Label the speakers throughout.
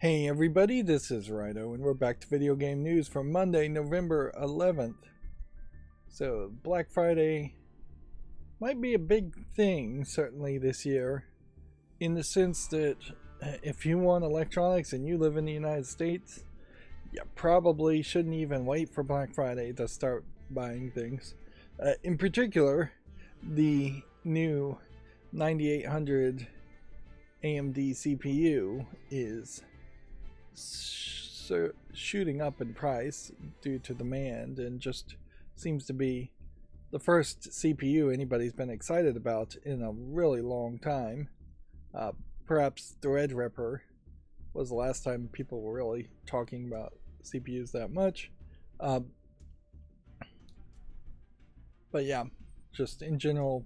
Speaker 1: Hey everybody, this is Rydo, and we're back to video game news for Monday, November 11th. So, Black Friday might be a big thing, certainly this year, in the sense that if you want electronics and you live in the United States, you probably shouldn't even wait for Black Friday to start buying things. In particular, the new 9800 AMD CPU is shooting up in price due to demand, and just seems to be the first CPU anybody's been excited about in a really long time. Perhaps Threadripper was the last time people were really talking about CPUs that much. But yeah, just in general,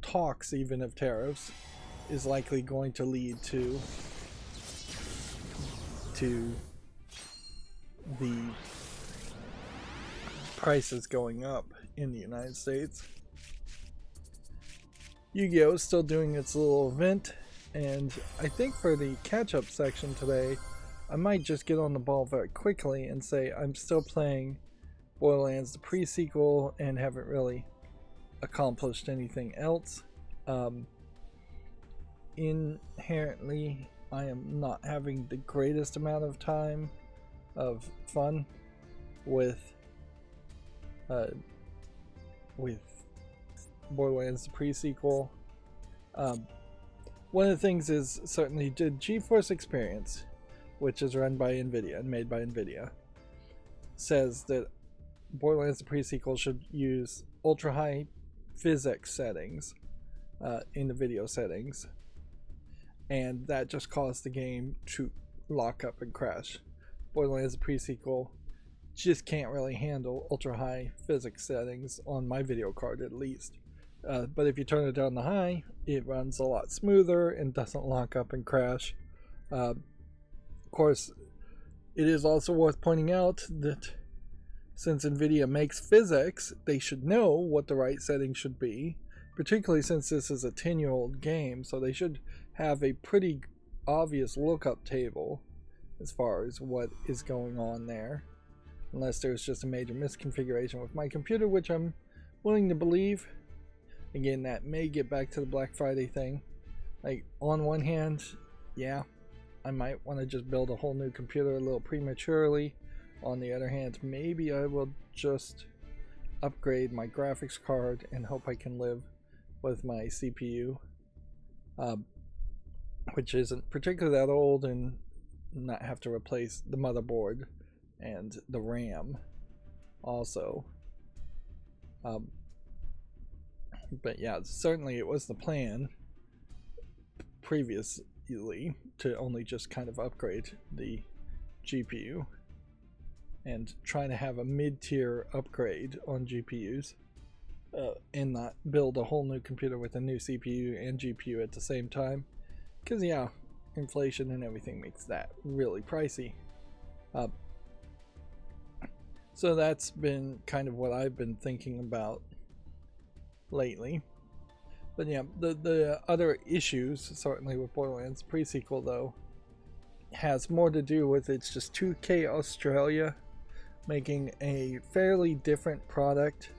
Speaker 1: talks even of tariffs is likely going to lead to the prices going up in the United States. Yu-Gi-Oh! Is still doing its little event, and I think for the catch-up section today, I might just get on the ball very quickly and say I'm still playing Borderlands the pre-sequel and haven't really accomplished anything else. Inherently, I am not having the greatest amount of time of fun with Borderlands the pre-sequel. One of the things is certainly the GeForce experience, which is run by NVIDIA and made by NVIDIA, says that Borderlands the pre-sequel should use ultra-high physics settings in the video settings, and that just caused the game to lock up and crash. Borderlands the pre-sequel just can't really handle ultra-high physics settings on my video card, at least. But if you turn it down to high, it runs a lot smoother and doesn't lock up and crash. Of course, it is also worth pointing out that since NVIDIA makes physics, they should know what the right setting should be, particularly since this is a 10-year-old game, so they should have a pretty obvious lookup table as far as what is going on there, unless there's just a major misconfiguration with my computer, which I'm willing to believe. Again, that may get back to the Black Friday thing. Like, on one hand, yeah, I might want to just build a whole new computer a little prematurely. On the other hand, maybe I will just upgrade my graphics card and hope I can live with my CPU, which isn't particularly that old, and not have to replace the motherboard and the RAM also. But yeah, certainly it was the plan previously to only just kind of upgrade the GPU and try to have a mid-tier upgrade on GPUs, and not build a whole new computer with a new CPU and GPU at the same time, because yeah, inflation and everything makes that really pricey. So that's been kind of what I've been thinking about lately. But yeah, the other issues certainly with Borderlands pre-sequel though has more to do with it's just 2K Australia making a fairly different product,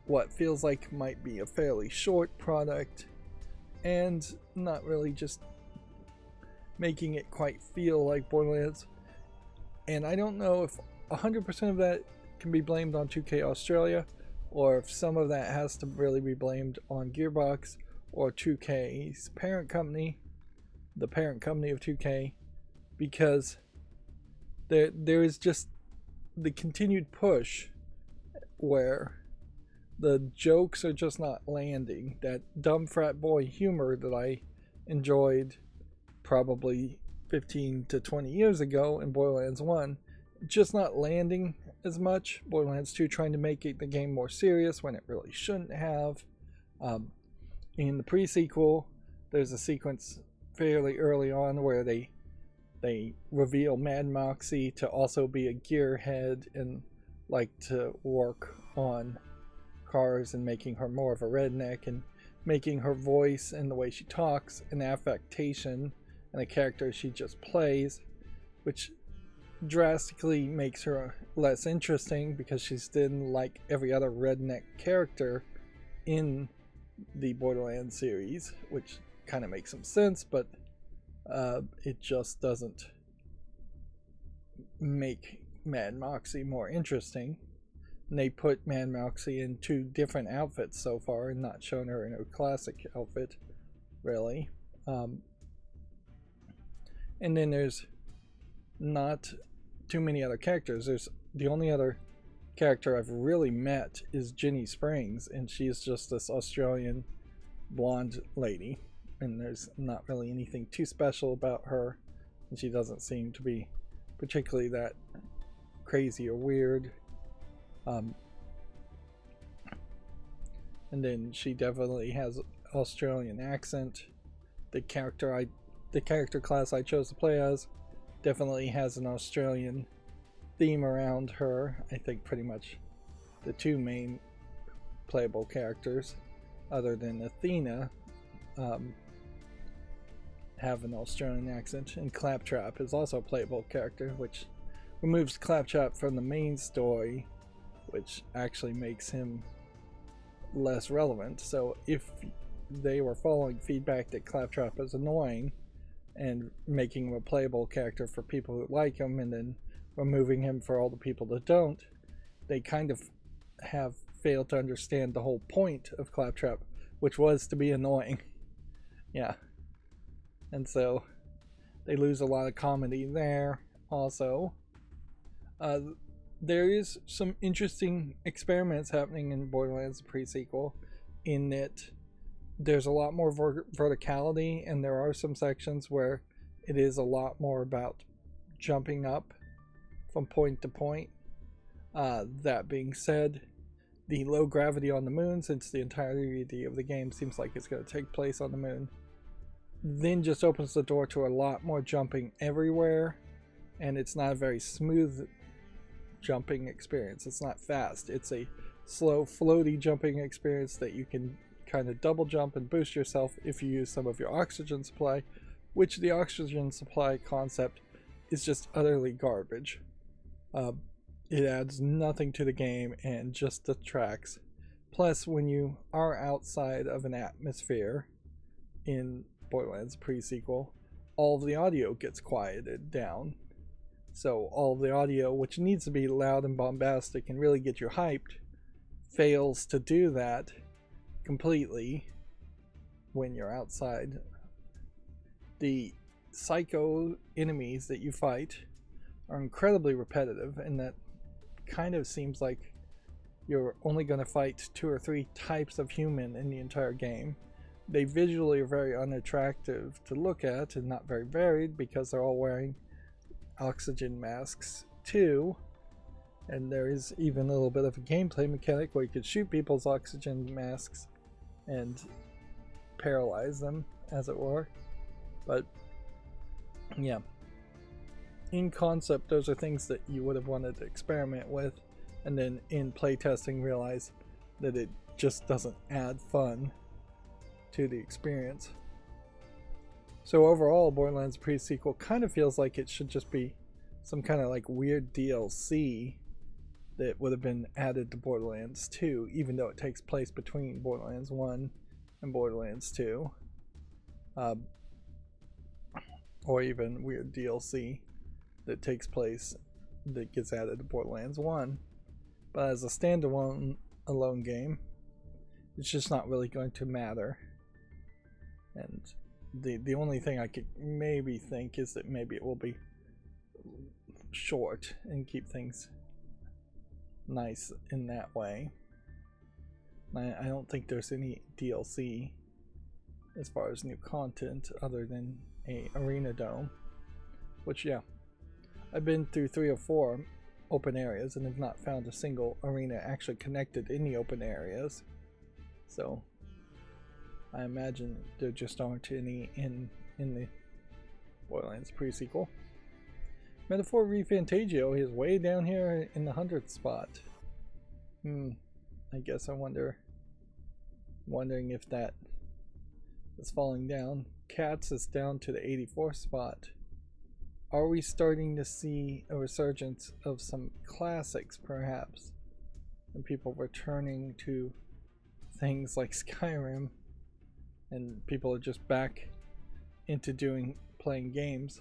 Speaker 1: what feels like might be a fairly short product, and not really just making it quite feel like Borderlands. And I don't know if 100% of that can be blamed on 2K Australia, or if some of that has to really be blamed on Gearbox or 2K's parent company, the parent company of 2K, because there is just the continued push where the jokes are just not landing. That dumb frat boy humor that I enjoyed probably 15 to 20 years ago in Borderlands 1, just not landing as much. Borderlands 2 trying to make the game more serious when it really shouldn't have. In the pre-sequel, there's a sequence fairly early on where they reveal Mad Moxie to also be a gearhead and like to work on cars, and making her more of a redneck, and making her voice and the way she talks an affectation and a character she just plays. which drastically makes her less interesting because she's then like every other redneck character in the Borderlands series, which kind of makes some sense, but it just doesn't make Mad Moxie more interesting. And they put Mad Moxie in 2 different outfits so far and not shown her in her classic outfit, really. And then there's not too many other characters. There's the only other character I've really met is Ginny Springs, and she's just this Australian blonde lady, and there's not really anything too special about her, and she doesn't seem to be particularly that crazy or weird. And then she definitely has Australian accent. The character class I chose to play as definitely has an Australian theme around her. I think pretty much the 2 main playable characters, other than Athena, have an Australian accent, and Claptrap is also a playable character, which removes Claptrap from the main story, which actually makes him less relevant. So if they were following feedback that Claptrap is annoying and making him a playable character for people who like him and then removing him for all the people that don't, they kind of have failed to understand the whole point of Claptrap, which was to be annoying. Yeah. And so they lose a lot of comedy there also. There is some interesting experiments happening in Borderlands pre-sequel in that there's a lot more verticality, and there are some sections where it is a lot more about jumping up from point to point. That being said, the low gravity on the moon, since the entirety of the game seems like it's going to take place on the moon, then just opens the door to a lot more jumping everywhere, and it's not a very smooth jumping experience. It's not fast. It's a slow, floaty jumping experience that you can kind of double jump and boost yourself if you use some of your oxygen supply, which the oxygen supply concept is just utterly garbage. It adds nothing to the game and just detracts. Plus, when you are outside of an atmosphere in Borderlands pre-sequel, all of the audio gets quieted down. So all of the audio, which needs to be loud and bombastic and really get you hyped, fails to do that completely when you're outside. The psycho enemies that you fight are incredibly repetitive, and that kind of seems like you're only going to fight 2 or 3 types of human in the entire game. They visually are very unattractive to look at and not very varied because they're all wearing oxygen masks too, and there is even a little bit of a gameplay mechanic where you could shoot people's oxygen masks and paralyze them, as it were. But yeah, in concept, those are things that you would have wanted to experiment with, and then in playtesting realize that it just doesn't add fun to the experience. So overall, Borderlands pre-sequel kind of feels like it should just be some kind of like weird DLC that would have been added to Borderlands 2, even though it takes place between Borderlands 1 and Borderlands 2. Or even weird DLC that takes place that gets added to Borderlands 1. But as a standalone game, it's just not really going to matter. And the only thing I could maybe think is that maybe it will be short and keep things nice in that way. I don't think there's any DLC as far as new content other than a arena dome, which, yeah, I've been through 3 or 4 open areas and have not found a single arena actually connected in the open areas, so I imagine there just aren't any in the Borderlands pre-sequel. Metaphor Refantagio is way down here in the 100th spot. I guess I'm wondering if that is falling down. Cats is down to the 84th spot. are we starting to see a resurgence of some classics, perhaps, and people returning to things like Skyrim, and people are just back into playing games?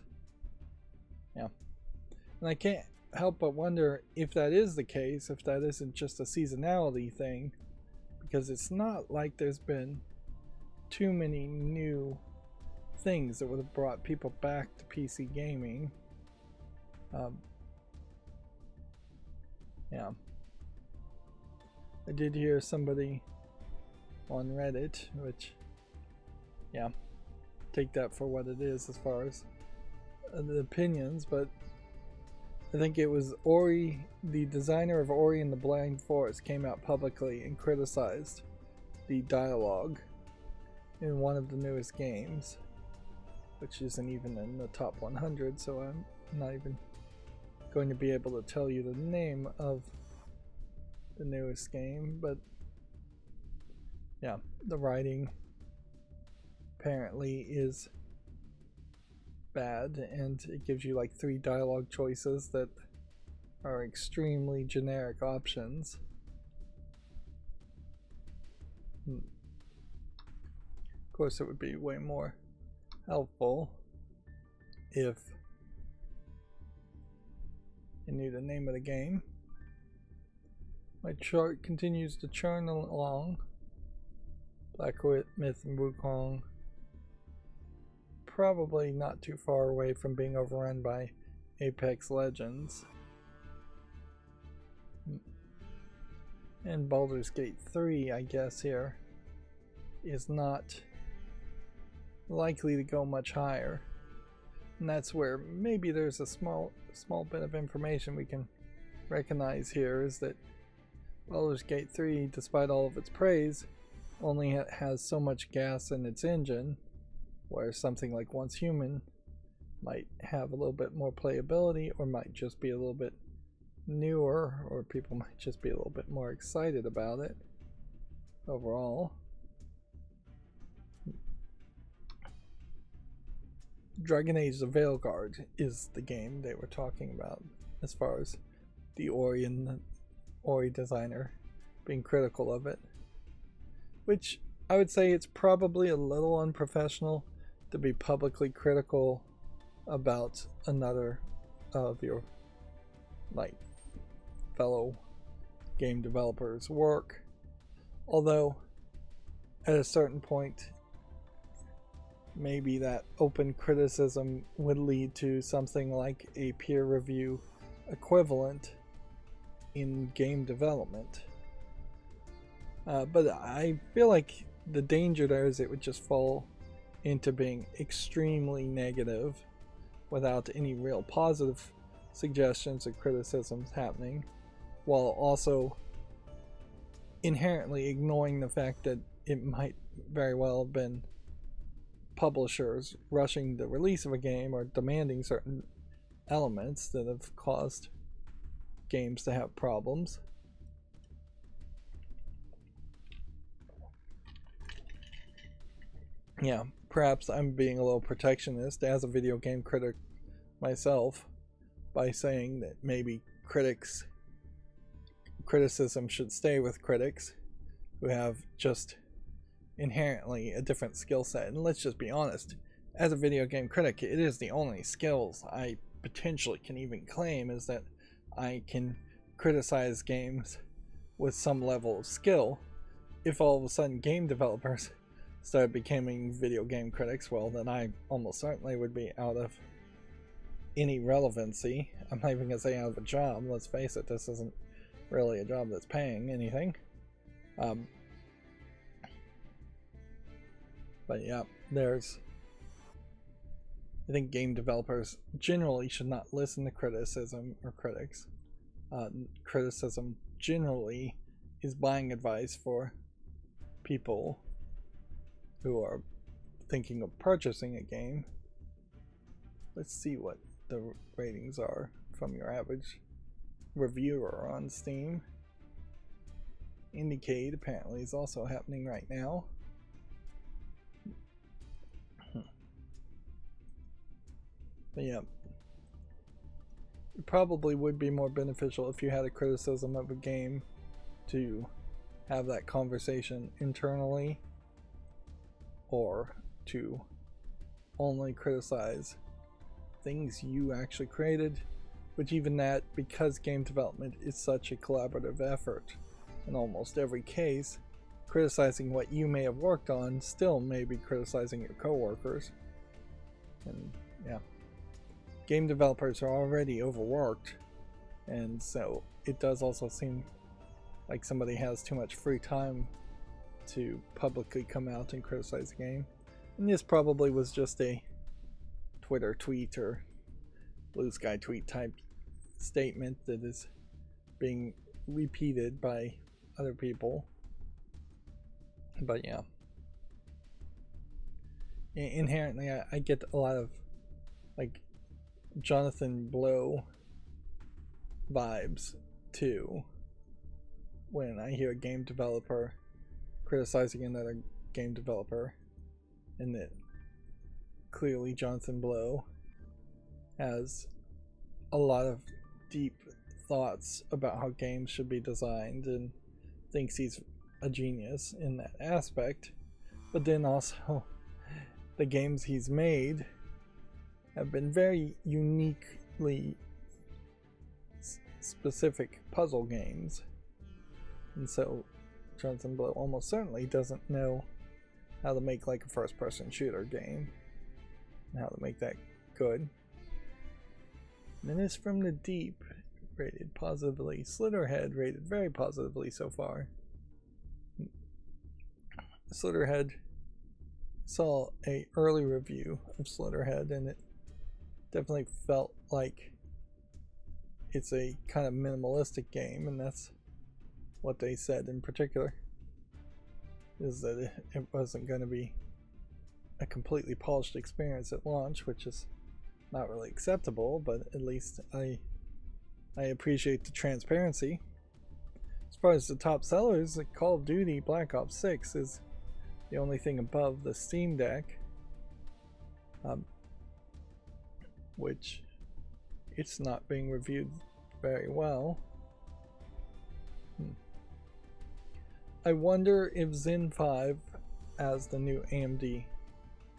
Speaker 1: Yeah. And I can't help but wonder if that is the case, if that isn't just a seasonality thing, because it's not like there's been too many new things that would have brought people back to PC gaming. Yeah. I did hear somebody on Reddit, which, yeah, take that for what it is as far as the opinions, but I think it was Ori, the designer of Ori and the Blind Forest, came out publicly and criticized the dialogue in one of the newest games, which isn't even in the top 100, so I'm not even going to be able to tell you the name of the newest game, but yeah, the writing apparently is bad, and it gives you like 3 dialogue choices that are extremely generic options. Of course, it would be way more helpful if you knew the name of the game. My chart continues to churn along. Black Myth and Wukong, probably not too far away from being overrun by Apex Legends. And Baldur's Gate 3, I guess, here is not likely to go much higher. And that's where maybe there's a small bit of information we can recognize here, is that Baldur's Gate 3, despite all of its praise, only has so much gas in its engine, where something like Once Human might have a little bit more playability, or might just be a little bit newer, or people might just be a little bit more excited about it overall. Dragon Age: The Veilguard is the game they were talking about, as far as the Ori designer being critical of it, which I would say it's probably a little unprofessional to be publicly critical about another of your fellow game developers' work, although at a certain point maybe that open criticism would lead to something like a peer review equivalent in game development. But I feel like the danger there is it would just fall into being extremely negative without any real positive suggestions or criticisms happening, while also inherently ignoring the fact that it might very well have been publishers rushing the release of a game or demanding certain elements that have caused games to have problems. Yeah, perhaps I'm being a little protectionist as a video game critic myself by saying that maybe criticism should stay with critics who have just inherently a different skill set. And let's just be honest, as a video game critic, it is the only skills I potentially can even claim, is that I can criticize games with some level of skill. If all of a sudden game developers started becoming video game critics, well, then I almost certainly would be out of any relevancy. I'm not even gonna say out of a job. Let's face it, this isn't really a job that's paying anything. But yeah, I think game developers generally should not listen to criticism or critics. Criticism generally is buying advice for people who are thinking of purchasing a game. Let's see what the ratings are from your average reviewer on Steam. Indicate apparently is also happening right now. But yeah, it probably would be more beneficial if you had a criticism of a game to have that conversation internally, or to only criticize things you actually created, which even that, because game development is such a collaborative effort, in almost every case, criticizing what you may have worked on still may be criticizing your coworkers. And yeah, game developers are already overworked, and so it does also seem like somebody has too much free time to publicly come out and criticize the game. And this probably was just a Twitter tweet or Blue Sky tweet type statement that is being repeated by other people. But yeah, inherently I get a lot of like Jonathan Blow vibes too when I hear a game developer criticizing another game developer, and that clearly Jonathan Blow has a lot of deep thoughts about how games should be designed and thinks he's a genius in that aspect, but then also the games he's made have been very uniquely specific puzzle games, and so Jonathan Blow almost certainly doesn't know how to make like a first-person shooter game and how to make that good. Menace from the Deep rated positively. Slitterhead rated very positively so far. Slitterhead, saw a early review of Slitterhead, and it definitely felt like it's a kind of minimalistic game, and that's what they said in particular, is that it wasn't going to be a completely polished experience at launch, which is not really acceptable, but at least I appreciate the transparency. As far as the top sellers, like Call of Duty Black Ops 6 is the only thing above the Steam Deck, which it's not being reviewed very well. I wonder if Zen 5 as the new AMD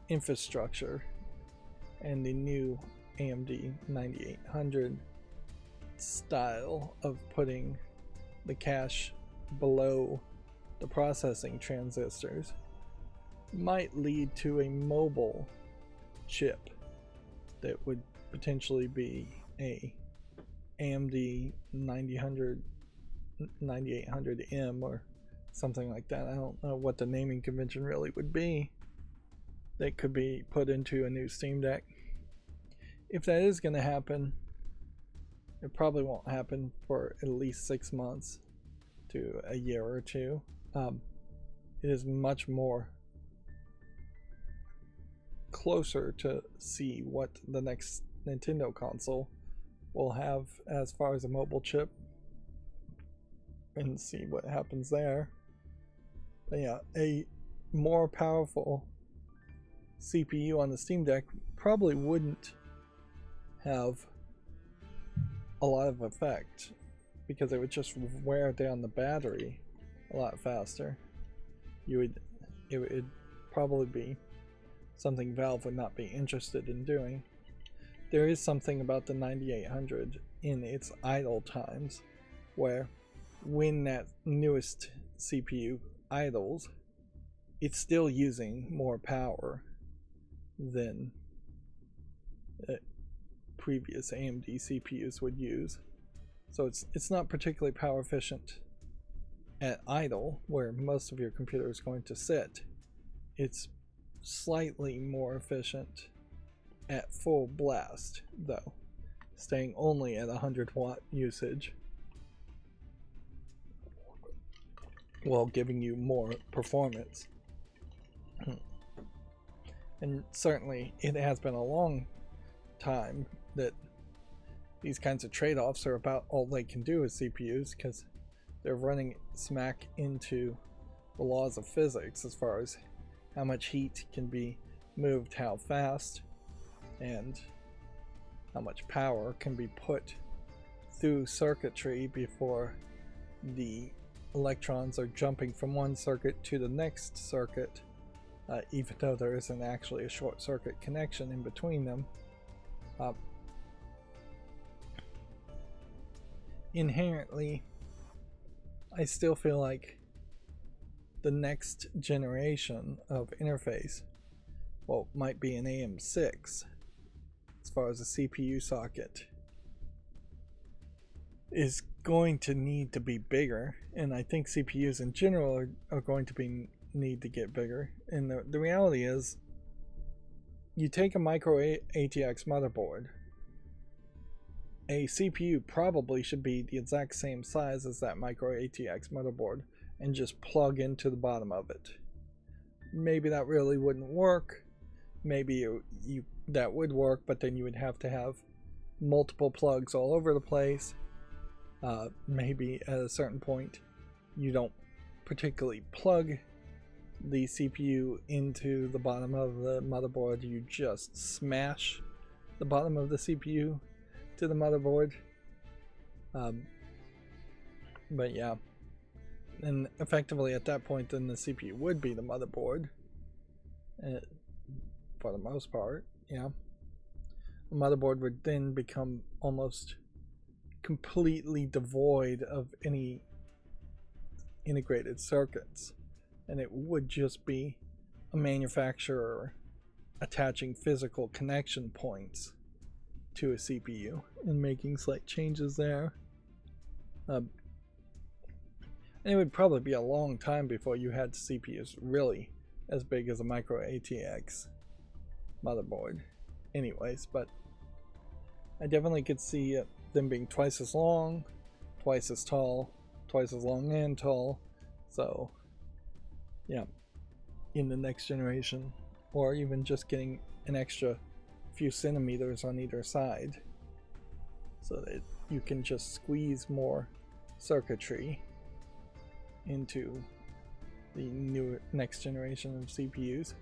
Speaker 1: infrastructure and the new AMD 9800 style of putting the cache below the processing transistors might lead to a mobile chip that would potentially be a AMD 9800M or something like that. I don't know what the naming convention really would be. That could be put into a new Steam Deck. If that is going to happen, it probably won't happen for at least 6 months to a year or two. It is much more closer to see what the next Nintendo console will have as far as a mobile chip and see what happens there. But yeah, a more powerful CPU on the Steam Deck probably wouldn't have a lot of effect because it would just wear down the battery a lot faster. It would probably be something Valve would not be interested in doing. There is something about the 9800 in its idle times where when that newest CPU idles, it's still using more power than previous AMD CPUs would use. So it's not particularly power efficient at idle, where most of your computer is going to sit. It's slightly more efficient at full blast, though, staying only at 100 watt usage while giving you more performance. And certainly it has been a long time that these kinds of trade-offs are about all they can do with CPUs, because they're running smack into the laws of physics as far as how much heat can be moved how fast and how much power can be put through circuitry before the electrons are jumping from one circuit to the next circuit, even though there isn't actually a short circuit connection in between them. Inherently, I still feel like the next generation of interface, well, might be an AM6 as far as a CPU socket, is going to need to be bigger, and I think CPUs in general are going to need to get bigger. And the reality is, you take a micro ATX motherboard, a CPU probably should be the exact same size as that micro ATX motherboard and just plug into the bottom of it. Maybe that really wouldn't work. Maybe that would work, but then you would have to have multiple plugs all over the place. Maybe at a certain point you don't particularly plug the CPU into the bottom of the motherboard, you just smash the bottom of the CPU to the motherboard. But yeah, and effectively at that point then the CPU would be the motherboard, for the most part. Yeah, the motherboard would then become almost completely devoid of any integrated circuits, and it would just be a manufacturer attaching physical connection points to a CPU and making slight changes there. And it would probably be a long time before you had CPUs really as big as a micro ATX motherboard anyways, but I definitely could see them being twice as long, twice as tall, twice as long and tall. So yeah, in the next generation, or even just getting an extra few centimeters on either side so that you can just squeeze more circuitry into the new next generation of CPUs,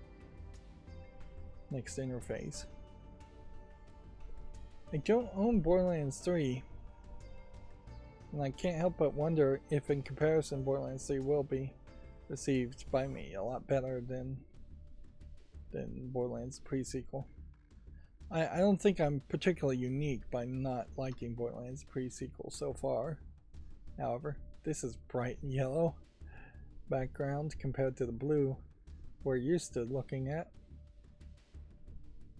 Speaker 1: next interface. I don't own Borderlands 3, and I can't help but wonder if in comparison Borderlands 3 will be received by me a lot better than Borderlands pre-sequel. I don't think I'm particularly unique by not liking Borderlands pre-sequel so far. However, this is bright yellow background compared to the blue we're used to looking at.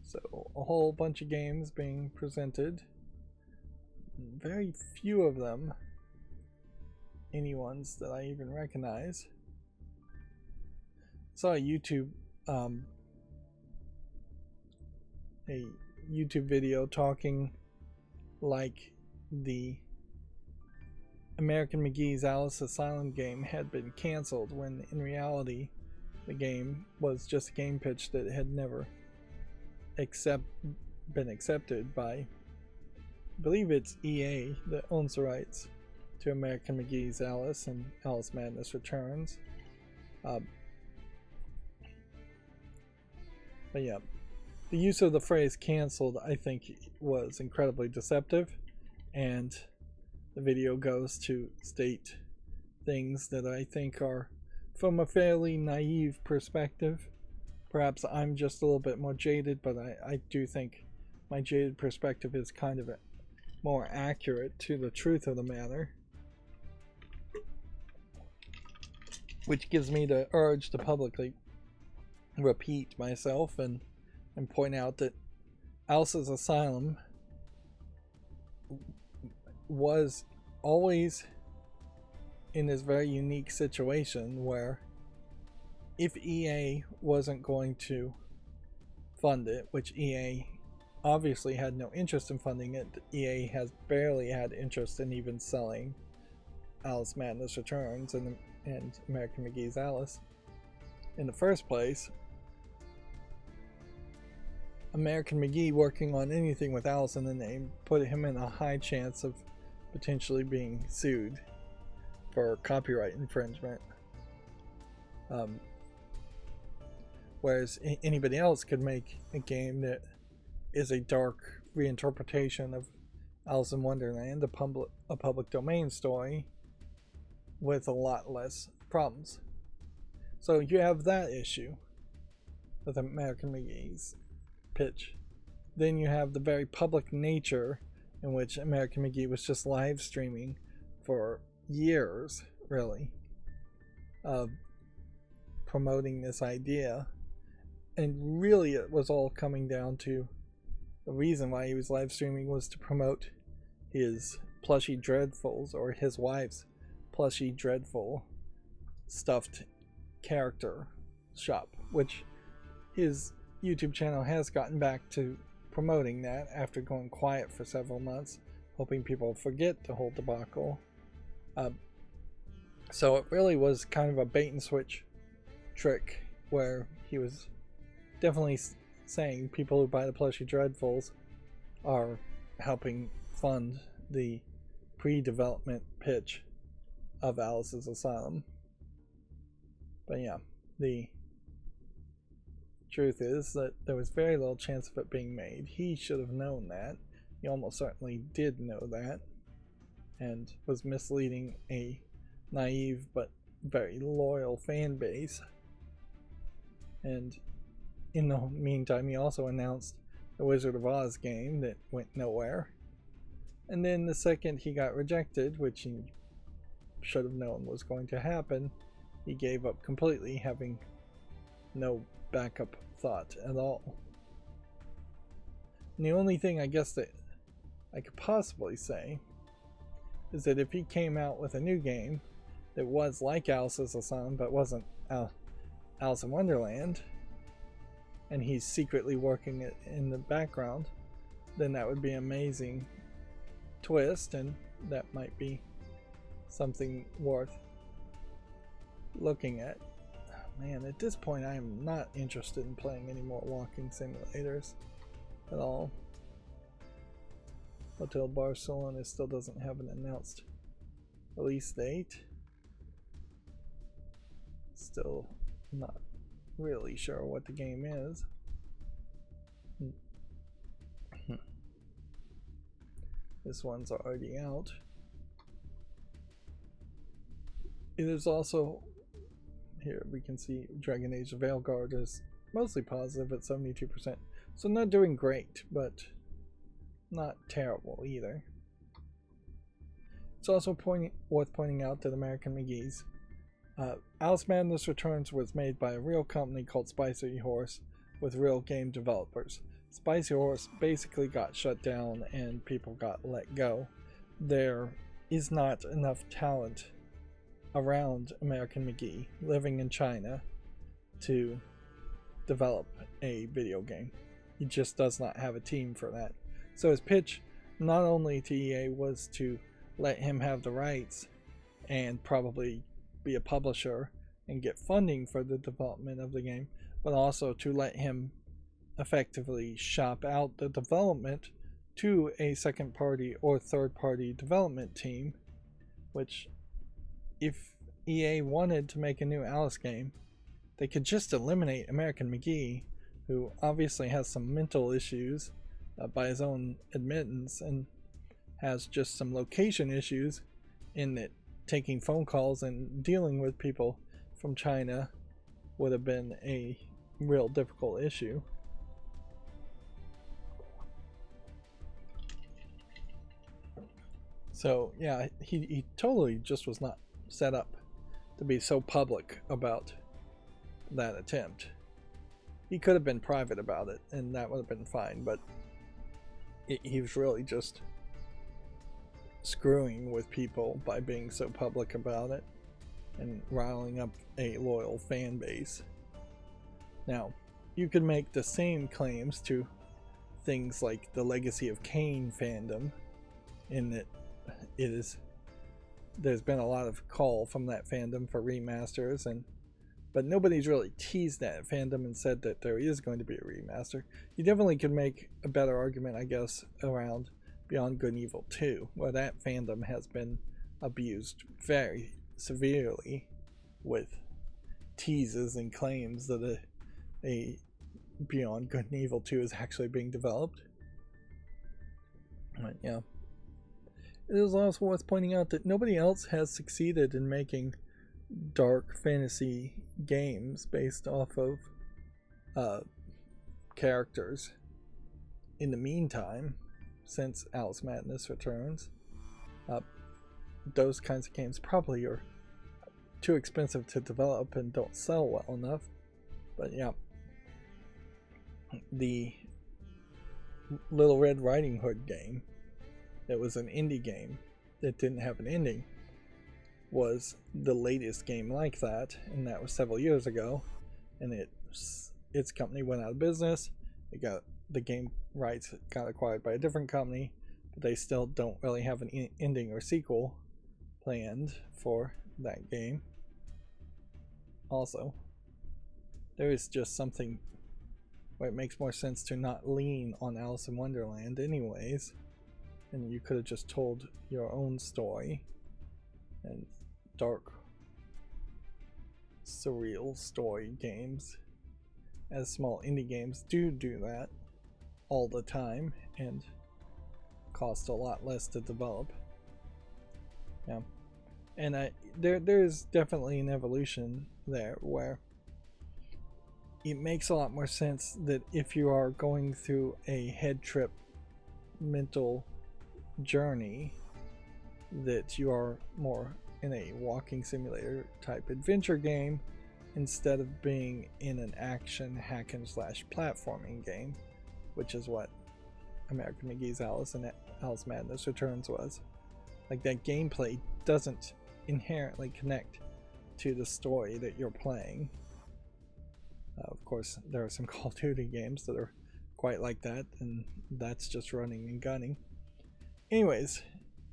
Speaker 1: So a whole bunch of games being presented. Very few of them any ones that I even recognize. Saw a YouTube video talking like the American McGee's Alice Asylum game had been canceled, when in reality the game was just a game pitch that had never been accepted by, I believe it's EA that owns the rights to American McGee's Alice and Alice Madness Returns. But yeah, the use of the phrase canceled, I think, was incredibly deceptive, and the video goes to state things that I think are from a fairly naive perspective. Perhaps I'm just a little bit more jaded, but I do think my jaded perspective is kind of more accurate to the truth of the matter, which gives me the urge to publicly repeat myself and point out that Alice's Asylum was always in this very unique situation where if EA wasn't going to fund it, which EA obviously had no interest in funding it, EA has barely had interest in even selling Alice Madness Returns and American McGee's Alice in the first place. American McGee working on anything with Alice in the name put him in a high chance of potentially being sued for copyright infringement. Whereas anybody else could make a game that is a dark reinterpretation of Alice in Wonderland, a public domain story with a lot less problems. So you have that issue with American McGee's pitch. Then you have the very public nature in which American McGee was just live streaming for years, really, of promoting this idea. And really it was all coming down to the reason why he was live streaming was to promote his Plushy Dreadfuls, or his wife's Plushy Dreadful stuffed character shop, which his YouTube channel has gotten back to promoting that after going quiet for several months, hoping people forget the whole debacle. So it really was kind of a bait and switch trick where he was definitely saying people who buy the Plushy Dreadfuls are helping fund the pre-development pitch of Alice's Asylum. But yeah, the truth is that there was very little chance of it being made. He should have known that. He almost certainly did know that, and was misleading a naive but very loyal fan base. And in the meantime, he also announced the Wizard of Oz game that went nowhere. And then the second he got rejected, which he should have known was going to happen, he gave up completely, having no backup thought at all. And the only thing I guess that I could possibly say is that if he came out with a new game that was like Alice's Asylum but wasn't Alice in Wonderland, and he's secretly working it in the background, then that would be an amazing twist, and that might be something worth looking at. Man, at this point I am not interested in playing any more walking simulators at all. Hotel Barcelona still doesn't have an announced release date. Still not really sure what the game is. This one's already out. It is also, here we can see Dragon Age Veilguard is mostly positive at 72%. So not doing great, but not terrible either. It's also worth pointing out that American McGee's Alice Madness Returns was made by a real company called Spicy Horse with real game developers. Spicy Horse basically got shut down and people got let go. There is not enough talent around American McGee living in China to develop a video game. He just does not have a team for that. So his pitch, not only to EA, was to let him have the rights and probably be a publisher and get funding for the development of the game, but also to let him effectively shop out the development to a second party or third party development team, which, if EA wanted to make a new Alice game, they could just eliminate American McGee, who obviously has some mental issues by his own admittance, and has just some location issues in that taking phone calls and dealing with people from China would have been a real difficult issue. So yeah, he totally just was not set up to be so public about that attempt. He could have been private about it and that would have been fine, but he was really just screwing with people by being so public about it and riling up a loyal fan base. Now, you could make the same claims to things like the Legacy of Kain fandom, in that there's been a lot of call from that fandom for remasters, but nobody's really teased that fandom and said that there is going to be a remaster. You definitely could make a better argument, I guess, around Beyond Good and Evil 2, where that fandom has been abused very severely with teases and claims that a Beyond Good and Evil 2 is actually being developed. But yeah, It is also worth pointing out that nobody else has succeeded in making dark fantasy games based off of characters in the meantime, since Alice Madness Returns. Those kinds of games probably are too expensive to develop and don't sell well enough. But yeah, the Little Red Riding Hood game, that was an indie game that didn't have an ending, was the latest game like that, and that was several years ago. And its company went out of business. It got the game rights got acquired by a different company, but they still don't really have an ending or sequel planned for that game. Also, there is just something where it makes more sense to not lean on Alice in Wonderland anyways, and you could have just told your own story, and dark surreal story games as small indie games do that all the time and cost a lot less to develop. Yeah, and there's definitely an evolution there where it makes a lot more sense that if you are going through a head trip mental journey, that you are more in a walking simulator type adventure game instead of being in an action hack and slash platforming game, which is what American McGee's Alice and Alice Madness Returns was. Like, that gameplay doesn't inherently connect to the story that you're playing. Of course, there are some Call of Duty games that are quite like that, and that's just running and gunning. Anyways,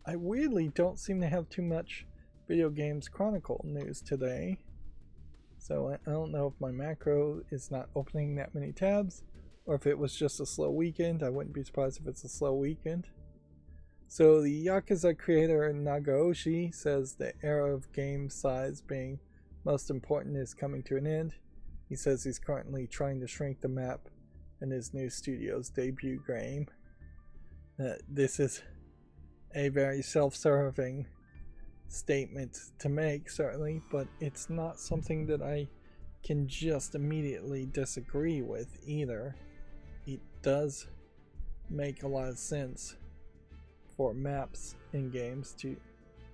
Speaker 1: I weirdly don't seem to have too much Video Games Chronicle news today. So I don't know if my macro is not opening that many tabs, or if it was just a slow weekend. I wouldn't be surprised if it's a slow weekend. So the Yakuza creator Nagaoshi says the era of game size being most important is coming to an end. He says he's currently trying to shrink the map in his new studio's debut game. This is a very self-serving statement to make, certainly, but it's not something that I can just immediately disagree with either. It does make a lot of sense for maps in games to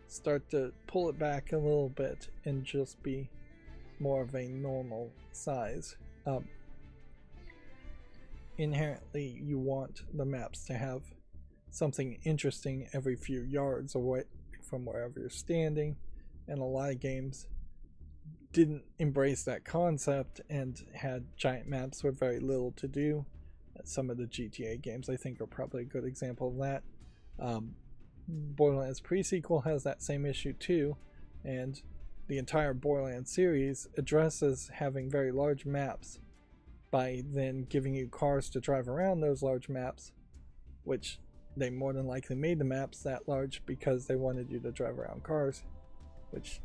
Speaker 1: start to pull it back a little bit and just be more of a normal size. Inherently, you want the maps to have something interesting every few yards away from wherever you're standing, and a lot of games didn't embrace that concept and had giant maps with very little to do. Some of the GTA games, I think, are probably a good example of that. Borderlands pre-sequel has that same issue too, and the entire Borderlands series addresses having very large maps by then giving you cars to drive around those large maps, which they more than likely made the maps that large because they wanted you to drive around cars, which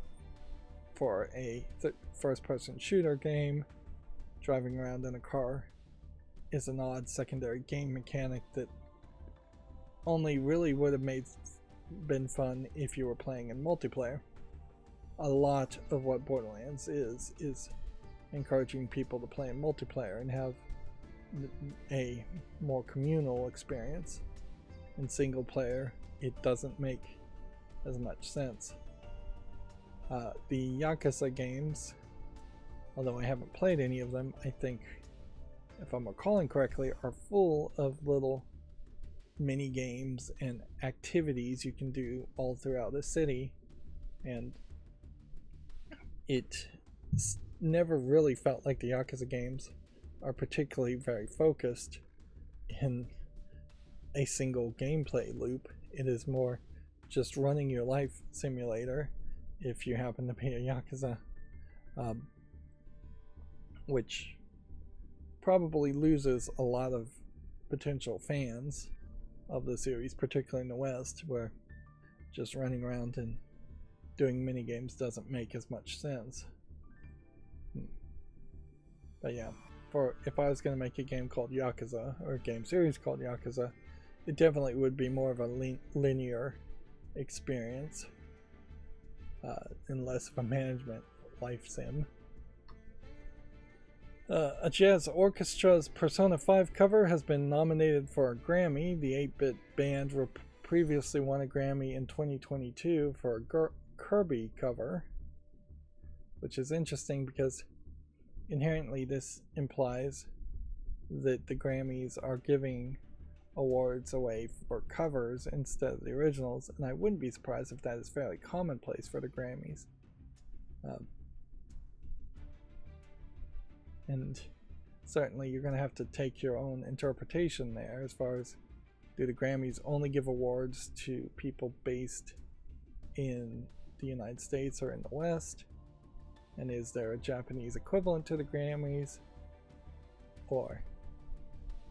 Speaker 1: for a first-person shooter game, driving around in a car is an odd secondary game mechanic that only really would have been fun if you were playing in multiplayer. A lot of what Borderlands is encouraging people to play in multiplayer and have a more communal experience. In single player, it doesn't make as much sense. The Yakuza games, although I haven't played any of them, I think, if I'm recalling correctly, are full of little mini games and activities you can do all throughout the city, and it never really felt like the Yakuza games are particularly very focused in a single gameplay loop. It is more just running your life simulator if you happen to be a Yakuza, which probably loses a lot of potential fans of the series, particularly in the West, where just running around and doing mini games doesn't make as much sense. But yeah, if I was going to make a game called Yakuza, or a game series called Yakuza, it definitely would be more of a linear experience and less of a management life sim. A jazz orchestra's Persona 5 cover has been nominated for a Grammy. The 8-bit band previously won a Grammy in 2022 for a Kirby cover, which is interesting because inherently this implies that the Grammys are giving awards away for covers instead of the originals, and I wouldn't be surprised if that is fairly commonplace for the Grammys. And certainly you're going to have to take your own interpretation there as far as, do the Grammys only give awards to people based in the United States or in the West? And is there a Japanese equivalent to the Grammys? Or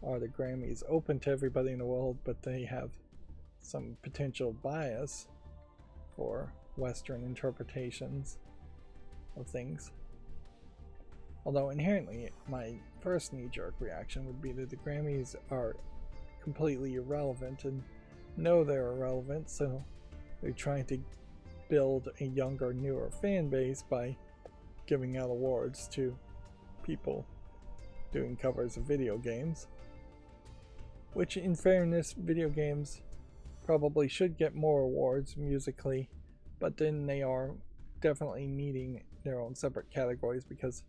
Speaker 1: are the Grammys open to everybody in the world, but they have some potential bias for Western interpretations of things? Although inherently, my first knee-jerk reaction would be that the Grammys are completely irrelevant and know they're irrelevant, so they're trying to build a younger, newer fan base by giving out awards to people doing covers of video games. Which, in fairness, video games probably should get more awards musically, but then they are definitely needing their own separate categories, because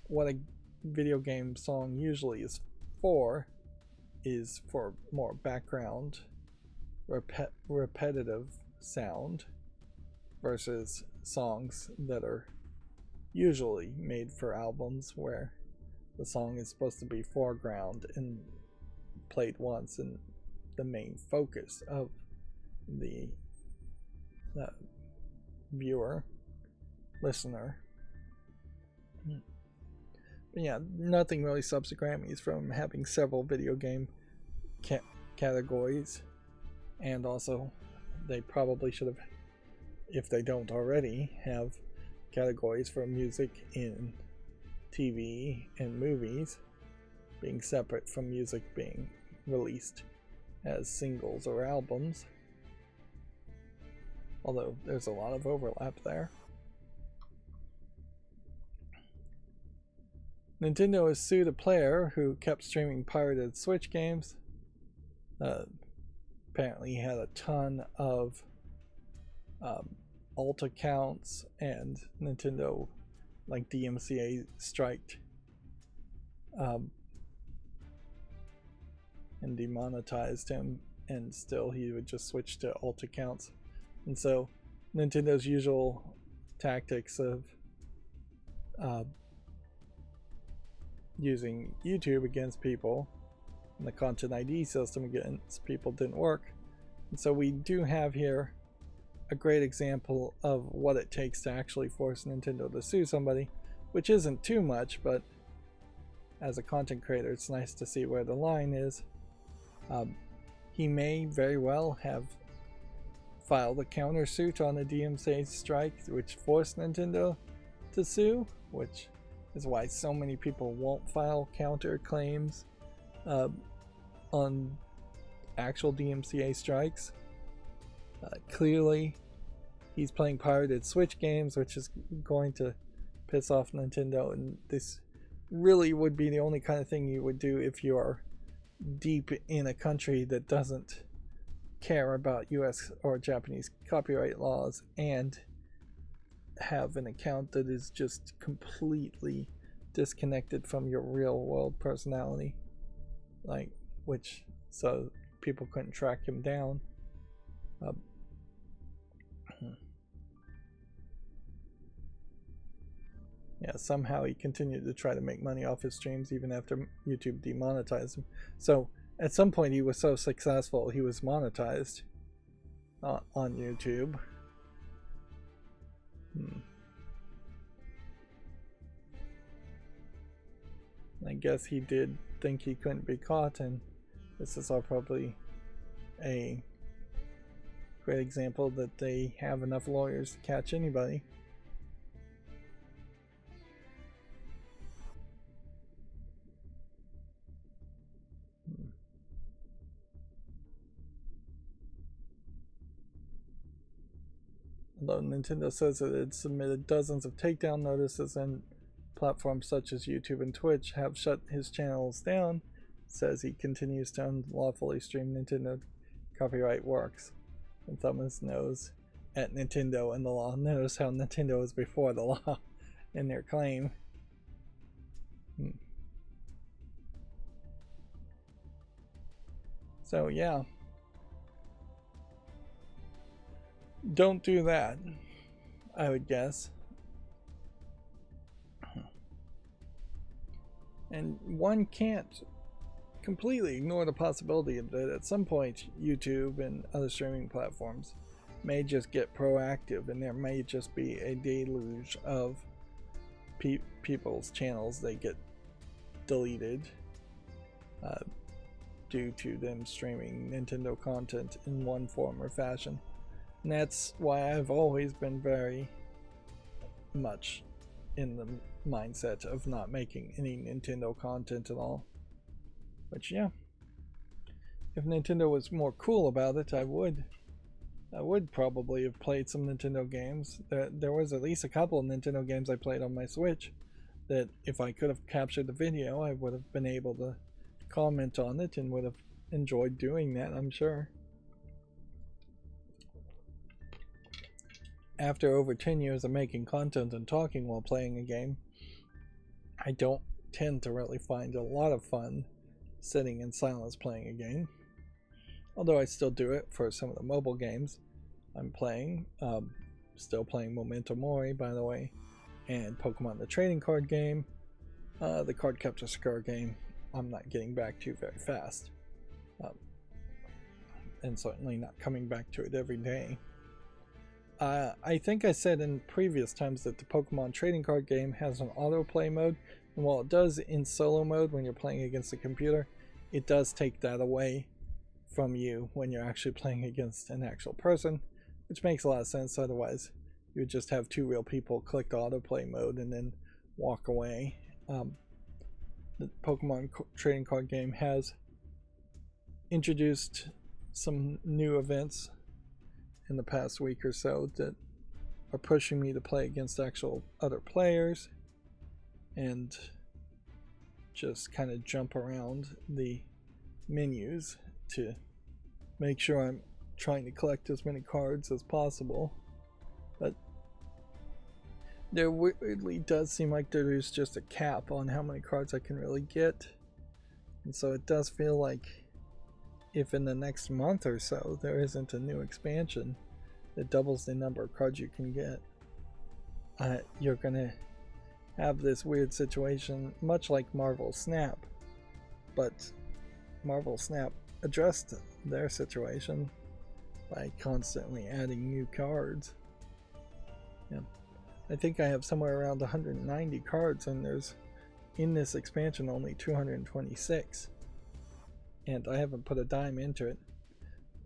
Speaker 1: what a video game song usually is for more background repetitive sound versus songs that are usually made for albums where the song is supposed to be foreground and played once and the main focus of the viewer, listener. But yeah, nothing really stops the Grammys from having several video game categories, and also they probably should have, if they don't already, have categories for music in TV and movies being separate from music being released as singles or albums, although there's a lot of overlap there. Nintendo has sued a player who kept streaming pirated Switch games. Apparently he had a ton of alt accounts, and Nintendo DMCA striked and demonetized him, and still he would just switch to alt accounts. And so Nintendo's usual tactics of using YouTube against people and the content ID system against people didn't work. And so we do have here a great example of what it takes to actually force Nintendo to sue somebody, which isn't too much, but as a content creator it's nice to see where the line is. He may very well have filed a countersuit on the DMCA strike, which forced Nintendo to sue, which is why so many people won't file counter claims on actual DMCA strikes. Clearly, he's playing pirated Switch games, which is going to piss off Nintendo, and this really would be the only kind of thing you would do if you are deep in a country that doesn't care about US or Japanese copyright laws and have an account that is just completely disconnected from your real world personality, so people couldn't track him down. Yeah, somehow he continued to try to make money off his streams even after YouTube demonetized him. So at some point he was so successful he was monetized on YouTube. I guess he did think he couldn't be caught, and this is all probably a great example that they have enough lawyers to catch anybody. Although Nintendo says that it submitted dozens of takedown notices and platforms such as YouTube and Twitch have shut his channels down, says he continues to unlawfully stream Nintendo copyright works and thumb his nose at Nintendo and the law. Notice how Nintendo is before the law in their claim. So yeah, don't do that, I would guess. And one can't completely ignore the possibility that at some point YouTube and other streaming platforms may just get proactive, and there may just be a deluge of people's channels that get deleted due to them streaming Nintendo content in one form or fashion. And that's why I've always been very much in the mindset of not making any Nintendo content at all. Which, yeah, if Nintendo was more cool about it, I would probably have played some Nintendo games. There was at least a couple of Nintendo games I played on my Switch that if I could have captured the video, I would have been able to comment on it and would have enjoyed doing that, I'm sure. After over 10 years of making content and talking while playing a game, I don't tend to really find a lot of fun sitting in silence playing a game. Although I still do it for some of the mobile games I'm playing. Still playing Memento Mori, by the way, and Pokemon the trading card game. The Card Captor Scar game I'm not getting back to very fast. And certainly not coming back to it every day. I think I said in previous times that the Pokemon trading card game has an autoplay mode, and while it does in solo mode when you're playing against a computer, it does take that away from you when you're actually playing against an actual person, which makes a lot of sense. Otherwise, you would just have two real people click autoplay mode and then walk away. The Pokemon trading card game has introduced some new events in the past week or so that are pushing me to play against actual other players and just kind of jump around the menus to make sure I'm trying to collect as many cards as possible. But there weirdly does seem like there's just a cap on how many cards I can really get, and so it does feel like if in the next month or so there isn't a new expansion that doubles the number of cards you can get, you're gonna have this weird situation much like Marvel Snap. But Marvel Snap addressed their situation by constantly adding new cards. Yeah. I think I have somewhere around 190 cards, and there's in this expansion only 226. And I haven't put a dime into it.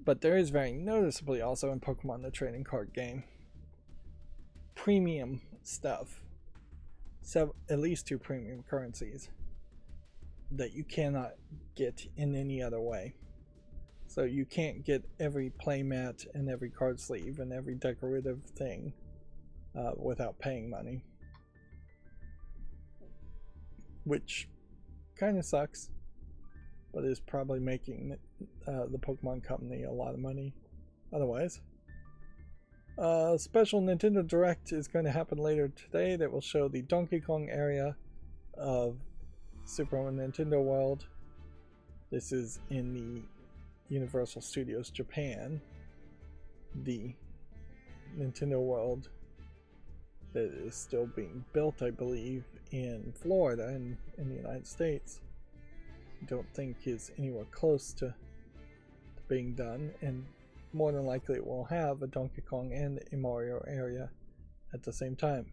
Speaker 1: But there is very noticeably also in Pokemon the trading card game premium stuff. So at least 2 premium currencies that you cannot get in any other way. So you can't get every playmat and every card sleeve and every decorative thing without paying money, which kind of sucks, but is probably making the Pokemon Company a lot of money otherwise. Special Nintendo Direct is going to happen later today that will show the Donkey Kong area of Super Nintendo World. This is in the Universal Studios Japan, the Nintendo World that is still being built, I believe, in Florida and in the United States. I don't think is anywhere close to being done, and more than likely it will have a Donkey Kong and a Mario area at the same time.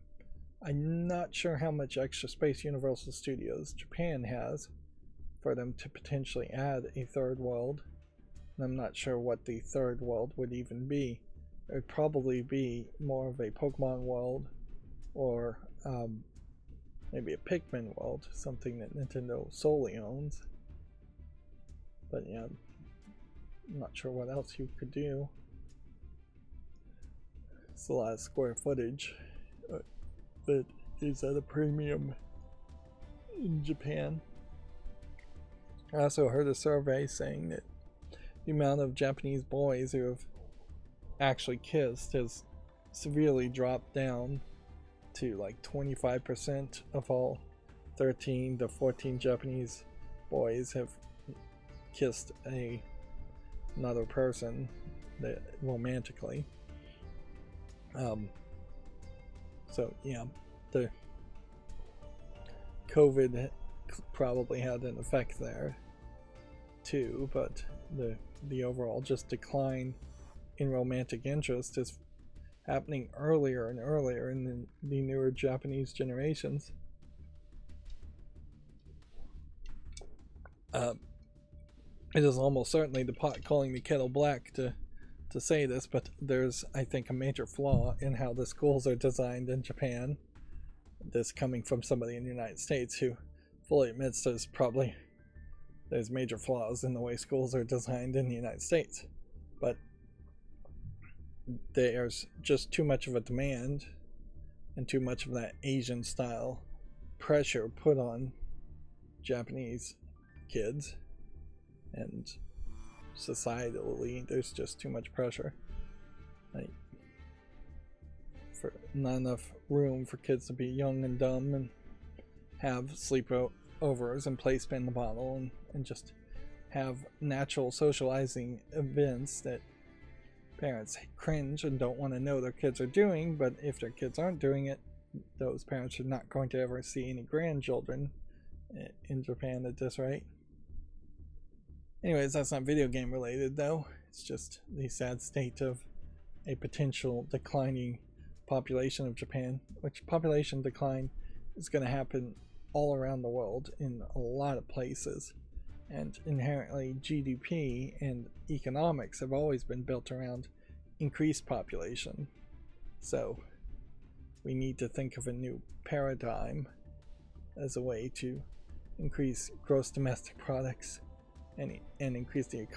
Speaker 1: I'm not sure how much extra space Universal Studios Japan has for them to potentially add a third world, and I'm not sure what the third world would even be. It would probably be more of a Pokemon world, or maybe a Pikmin world, something that Nintendo solely owns. But yeah, I'm not sure what else you could do. It's a lot of square footage that is at a premium in Japan. I also heard a survey saying that the amount of Japanese boys who have actually kissed has severely dropped down to like 25% of all 13 to 14 Japanese boys have kissed another person romantically. So yeah, the COVID probably had an effect there too, but the overall just decline in romantic interest is happening earlier and earlier in the newer Japanese generations. It is almost certainly the pot calling the kettle black to say this, but there's, I think, a major flaw in how the schools are designed in Japan. This coming from somebody in the United States who fully admits there's major flaws in the way schools are designed in the United States. But there's just too much of a demand and too much of that Asian style pressure put on Japanese kids, and societally there's just too much pressure, like, for not enough room for kids to be young and dumb and have sleepovers and play spin the bottle and just have natural socializing events that parents cringe and don't want to know their kids are doing. But if their kids aren't doing it, those parents are not going to ever see any grandchildren in Japan at this rate. Anyways, that's not video game related though. It's just the sad state of a potential declining population of Japan, which population decline is going to happen all around the world in a lot of places. And inherently GDP and economics have always been built around increased population. So we need to think of a new paradigm as a way to increase gross domestic products and increase the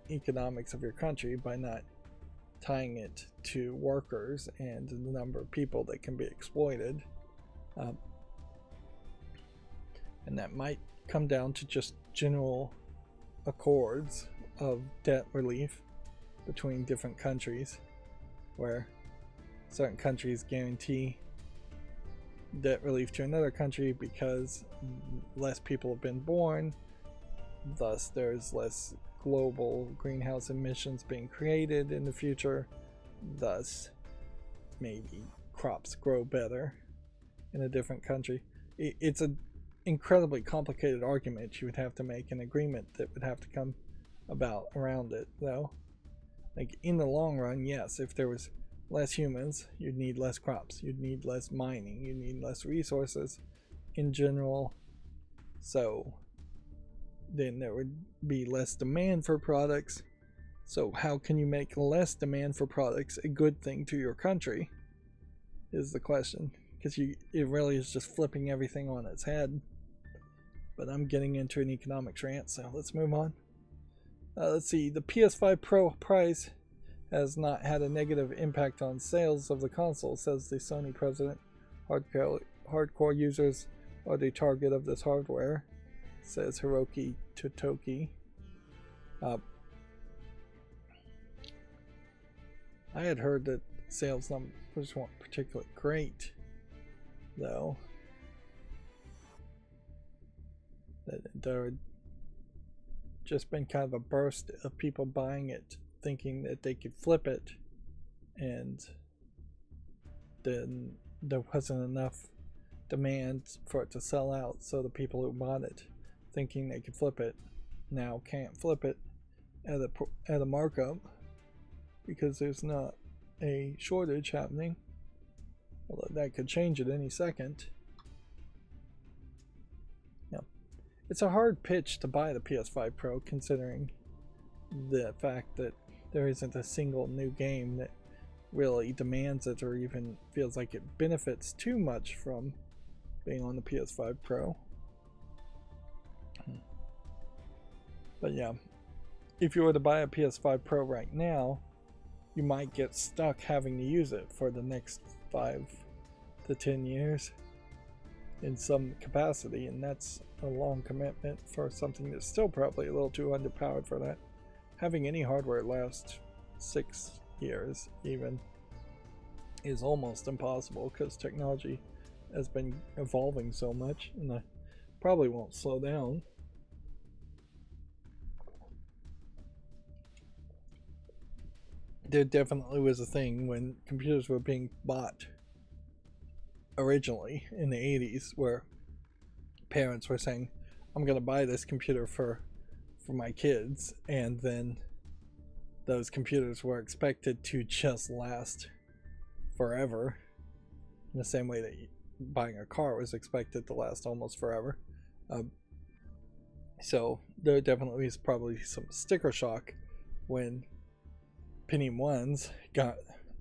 Speaker 1: economics of your country by not tying it to workers and the number of people that can be exploited. And that might come down to just general accords of debt relief between different countries, where certain countries guarantee debt relief to another country because less people have been born, thus there's less global greenhouse emissions being created in the future, thus maybe crops grow better in a different country. It's an incredibly complicated argument. You would have to make an agreement that would have to come about around it though. Like, in the long run, yes, if there was less humans, you'd need less crops, you'd need less mining, you'd need less resources in general, so then there would be less demand for products. So how can you make less demand for products a good thing to your country is the question, because it really is just flipping everything on its head. But I'm getting into an economics rant, so let's move on. Let's see, the PS5 Pro price has not had a negative impact on sales of the console, says the Sony president. Hardcore users are the target of this hardware, says Hiroki Totoki. I had heard that sales numbers weren't particularly great, though. That there had just been kind of a burst of people buying it, thinking that they could flip it, and then there wasn't enough demand for it to sell out, so the people who bought it, thinking they could flip it, now can't flip it at a markup because there's not a shortage happening, although that could change at any second. Yeah, it's a hard pitch to buy the PS5 Pro, considering the fact that there isn't a single new game that really demands it or even feels like it benefits too much from being on the PS5 Pro. But yeah, if you were to buy a PS5 Pro right now, you might get stuck having to use it for the next 5 to 10 years in some capacity, and that's a long commitment for something that's still probably a little too underpowered for that. Having any hardware last 6 years even is almost impossible because technology has been evolving so much, and I probably won't slow down. There definitely was a thing when computers were being bought originally in the 80s where parents were saying, I'm going to buy this computer for my kids, and then those computers were expected to just last forever, in the same way that buying a car was expected to last almost forever. So there definitely is probably some sticker shock when Pentium 1s got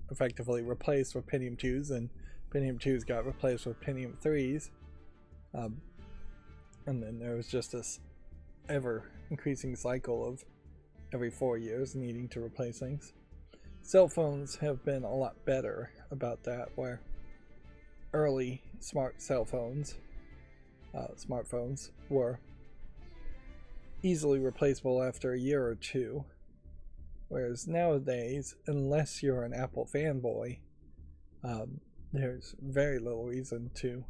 Speaker 1: effectively replaced with Pentium 2s, and Pentium 2s got replaced with Pentium 3s. And then there was just this ever increasing cycle of every 4 years needing to replace things. Cell phones have been a lot better about that, where early smartphones were easily replaceable after a year or two, whereas nowadays, unless you're an Apple fanboy, there's very little reason to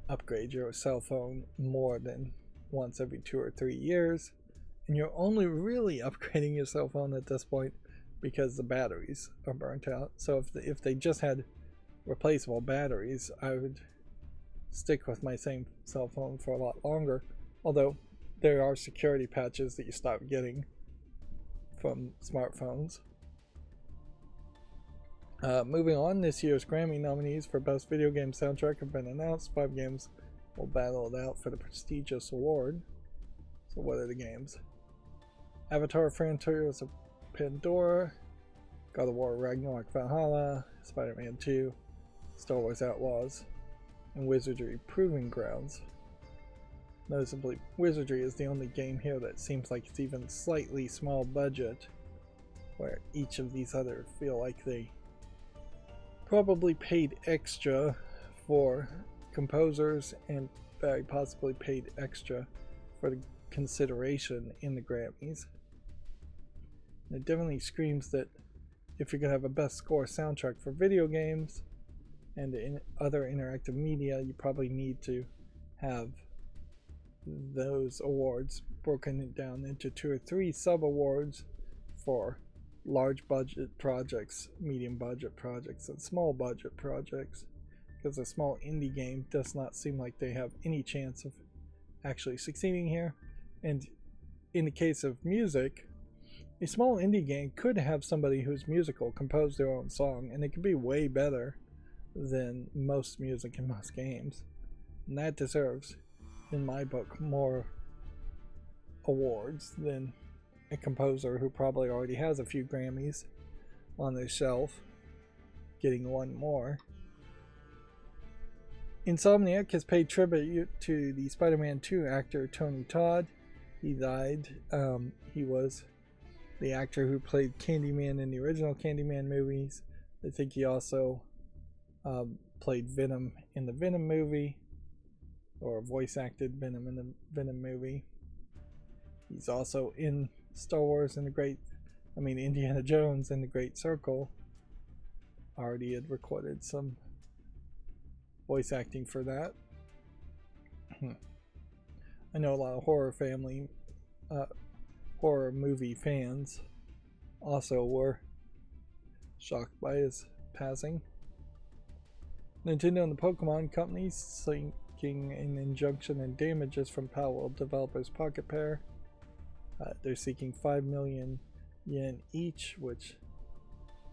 Speaker 1: upgrade your cell phone more than once every 2 or 3 years, and you're only really upgrading your cell phone at this point because the batteries are burnt out. So if they just had replaceable batteries, I would stick with my same cell phone for a lot longer, although there are security patches that you stop getting from smartphones. Moving on, this year's Grammy nominees for Best Video Game Soundtrack have been announced. 5 games will battle it out for the prestigious award. So what are the games? Avatar: Frontiers of Pandora, God of War Ragnarok Valhalla, Spider-Man 2, Star Wars Outlaws, and Wizardry Proving Grounds. Noticeably, Wizardry is the only game here that seems like it's even slightly small budget, where each of these others feel like they probably paid extra for composers and very possibly paid extra for the consideration in the Grammys. And it definitely screams that if you're going to have a best score soundtrack for video games and in other interactive media, you probably need to have those awards broken down into 2 or 3 sub awards for large budget projects, medium budget projects, and small budget projects, because a small indie game does not seem like they have any chance of actually succeeding here. And in the case of music, a small indie game could have somebody who's musical compose their own song, and it could be way better than most music in most games, and that deserves, in my book, more awards than a composer who probably already has a few Grammys on their shelf getting one more. Insomniac has paid tribute to the Spider-Man 2 actor Tony Todd. He died. He was the actor who played Candyman in the original Candyman movies. I think he also played Venom in the Venom movie, or voice acted Venom in the Venom movie. He's also in Star Wars and Indiana Jones and the Great Circle. Already had recorded some voice acting for that. I know a lot of horror movie fans also were shocked by his passing. Nintendo and the Pokemon companies seeking an injunction and damages from Palworld developers Pocket Pair. They're seeking 5 million yen each, which,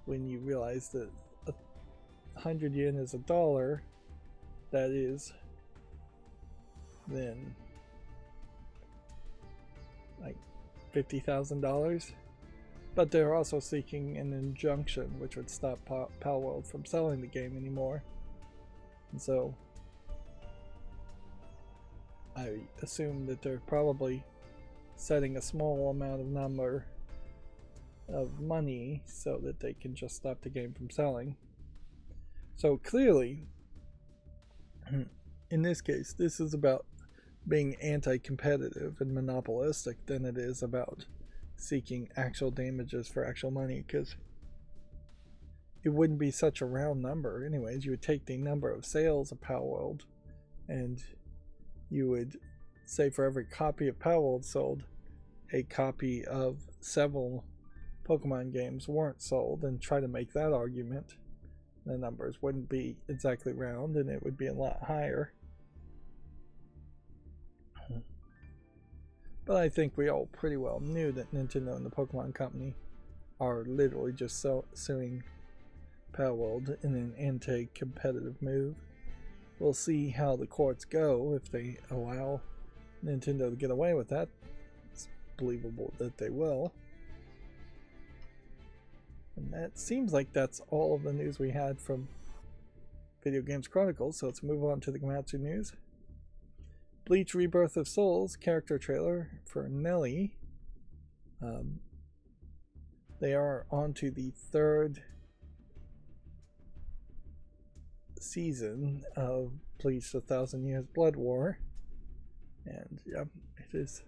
Speaker 1: when you realize that 100 yen is $1, that is then like $50,000. But they're also seeking an injunction which would stop Palworld from selling the game anymore. And so I assume that they're probably setting a small amount of number of money so that they can just stop the game from selling. So clearly, in this case, this is about being anti-competitive and monopolistic than it is about seeking actual damages for actual money, because it wouldn't be such a round number anyways. You would take the number of sales of Palworld and you would say for every copy of Palworld sold, a copy of several Pokemon games weren't sold, and try to make that argument. The numbers wouldn't be exactly round and it would be a lot higher. But I think we all pretty well knew that Nintendo and the Pokemon Company are literally just suing Palworld in an anti-competitive move. We'll see how the courts go if they allow Nintendo to get away with that. It's believable that they will. And that seems like that's all of the news we had from Video Games Chronicles, so let's move on to the Gamatsu news. Bleach Rebirth of Souls character trailer for Nelly. They are on to the third season of Bleach: The Thousand Years Blood War, and yeah, it is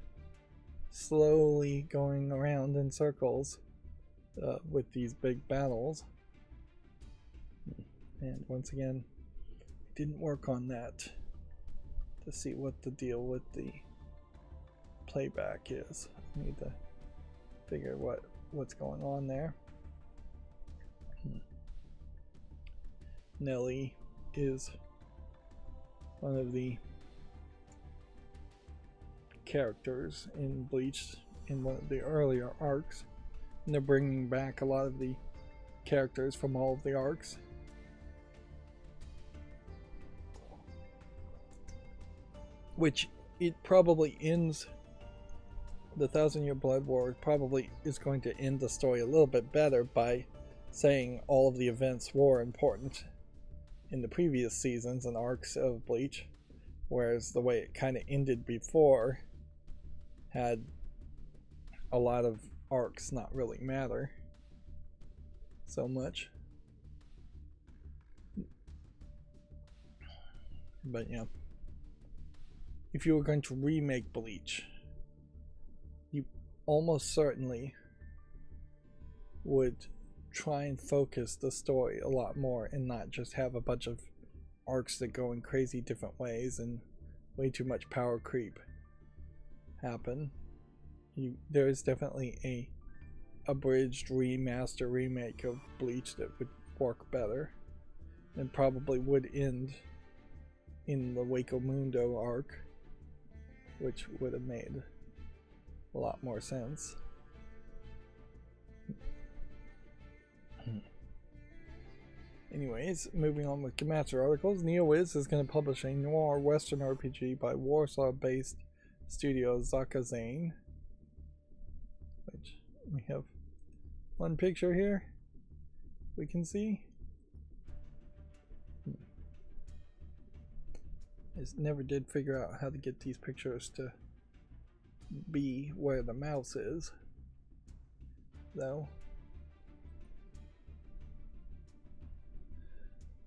Speaker 1: slowly going around in circles with these big battles. And once again, I didn't work on that to see what the deal with the playback is. I need to figure what's going on there. Nelly is one of the characters in Bleach in one of the earlier arcs, and they're bringing back a lot of the characters from all of the arcs. Which it probably ends, the Thousand Year Blood War probably is going to end the story a little bit better by saying all of the events were important in the previous seasons and arcs of Bleach, whereas the way it kind of ended before had a lot of arcs not really matter so much. But yeah, if you were going to remake Bleach, you almost certainly would try and focus the story a lot more and not just have a bunch of arcs that go in crazy different ways and way too much power creep happen. There is definitely a abridged remaster remake of Bleach that would work better and probably would end in the Waco Mundo arc, which would have made a lot more sense. Anyways, moving on with Gamatsu articles, NeoWiz is going to publish a noir Western RPG by Warsaw-based studio Zakazane. Which we have one picture here we can see. I just never did figure out how to get these pictures to be where the mouse is, though.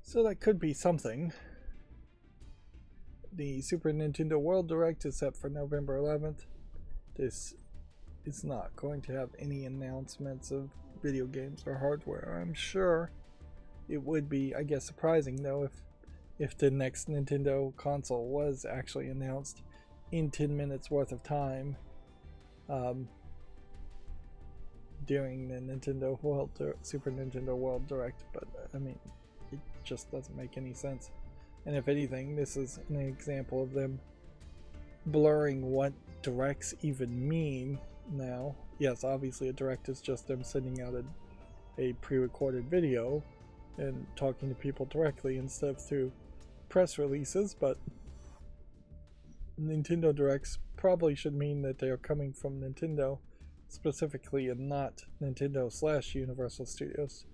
Speaker 1: So that could be something. The Super Nintendo World Direct is set for November 11th. This is not going to have any announcements of video games or hardware. I'm sure it would be, I guess, surprising though if the next Nintendo console was actually announced in 10 minutes worth of time during the Super Nintendo World Direct, but I mean, it just doesn't make any sense. And if anything, this is an example of them blurring what directs even mean now. Yes, obviously a direct is just them sending out a pre-recorded video and talking to people directly instead of through press releases, but Nintendo Directs probably should mean that they are coming from Nintendo specifically and not Nintendo/Universal Studios.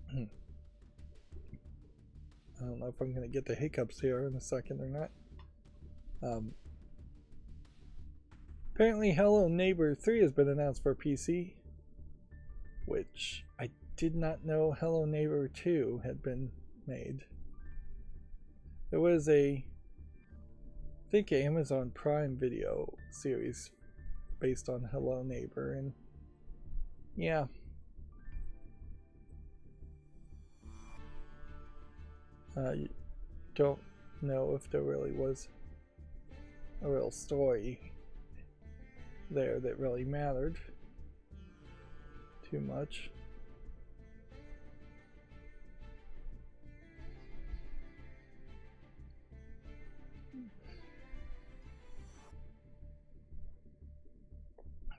Speaker 1: I don't know if I'm going to get the hiccups here in a second or not. Apparently Hello Neighbor 3 has been announced for PC, which I did not know Hello Neighbor 2 had been made. There was I think an Amazon Prime Video series based on Hello Neighbor, and yeah. You don't know if there really was a real story there that really mattered too much.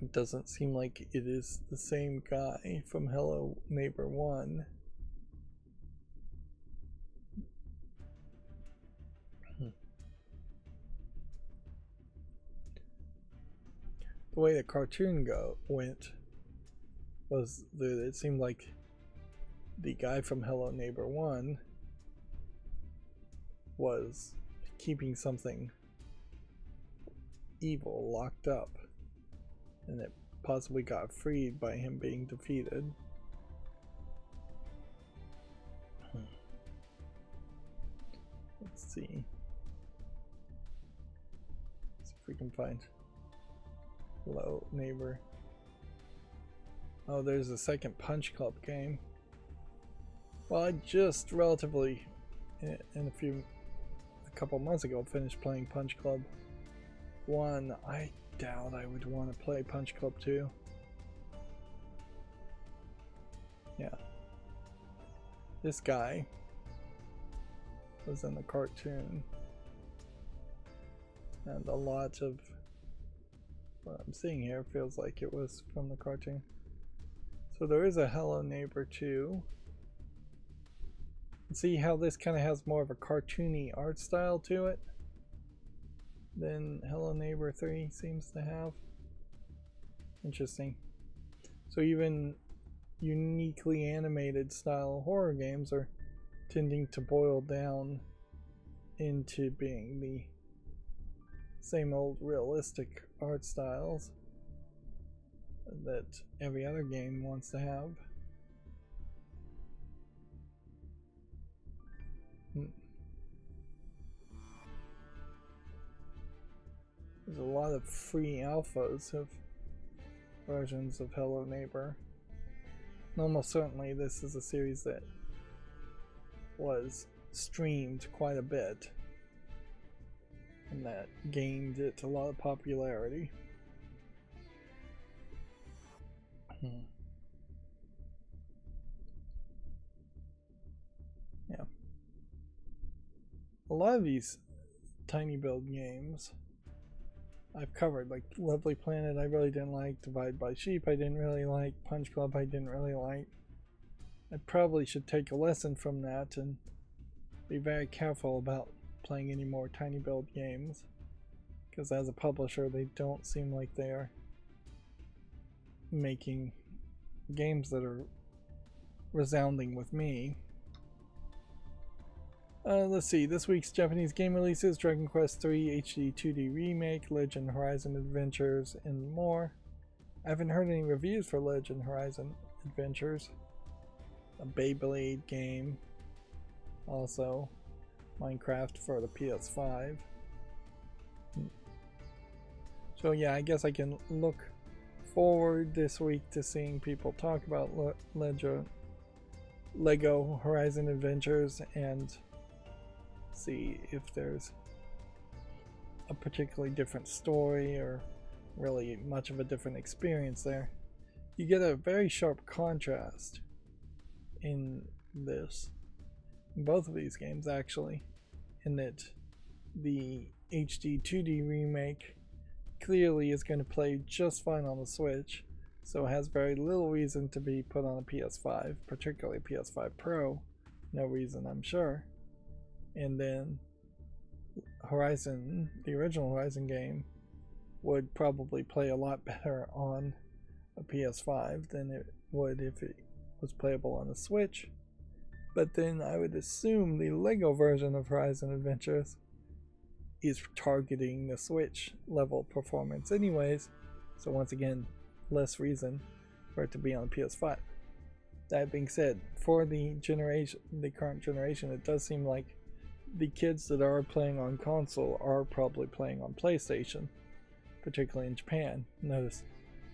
Speaker 1: It doesn't seem like it is the same guy from Hello Neighbor 1. The way the cartoon went was that it seemed like the guy from Hello Neighbor 1 was keeping something evil locked up, and it possibly got freed by him being defeated. Let's see. See if we can find Hello Neighbor. Oh, there's a second Punch Club game. Well, I just relatively, a couple months ago, finished playing Punch Club 1. I doubt I would want to play Punch Club 2. Yeah. This guy was in the cartoon, and a lot of what I'm seeing here feels like it was from the cartoon. So there is a Hello Neighbor 2. See how this kind of has more of a cartoony art style to it than Hello Neighbor 3 seems to have. Interesting. So even uniquely animated style horror games are tending to boil down into being the same old realistic art styles that every other game wants to have. There's a lot of free alphas of versions of Hello Neighbor. And almost certainly this is a series that was streamed quite a bit, and that gained it a lot of popularity. Yeah. A lot of these tiny build games I've covered, like Lovely Planet I really didn't like, Divide by Sheep I didn't really like, Punch Club I didn't really like. I probably should take a lesson from that and be very careful about playing any more tiny build games, because as a publisher they don't seem like they are making games that are resounding with me. Let's see, this week's Japanese game releases: Dragon Quest III HD 2D Remake, Legend Horizon Adventures, and more. I haven't heard any reviews for Legend Horizon Adventures. A Beyblade game. Also, Minecraft for the PS5. So yeah, I guess I can look forward this week to seeing people talk about Lego Horizon Adventures and see if there's a particularly different story or really much of a different experience there. You get a very sharp contrast in this, in both of these games actually, in that the HD 2D remake clearly is going to play just fine on the Switch, so it has very little reason to be put on a PS5, particularly PS5 Pro. No reason, I'm sure. And then Horizon, the original Horizon game, would probably play a lot better on a PS5 than it would if it was playable on the Switch. But then I would assume the Lego version of Horizon Adventures is targeting the Switch level performance anyways, so once again, less reason for it to be on PS5. That being said, for the current generation, it does seem like the kids that are playing on console are probably playing on PlayStation, particularly in Japan. Notice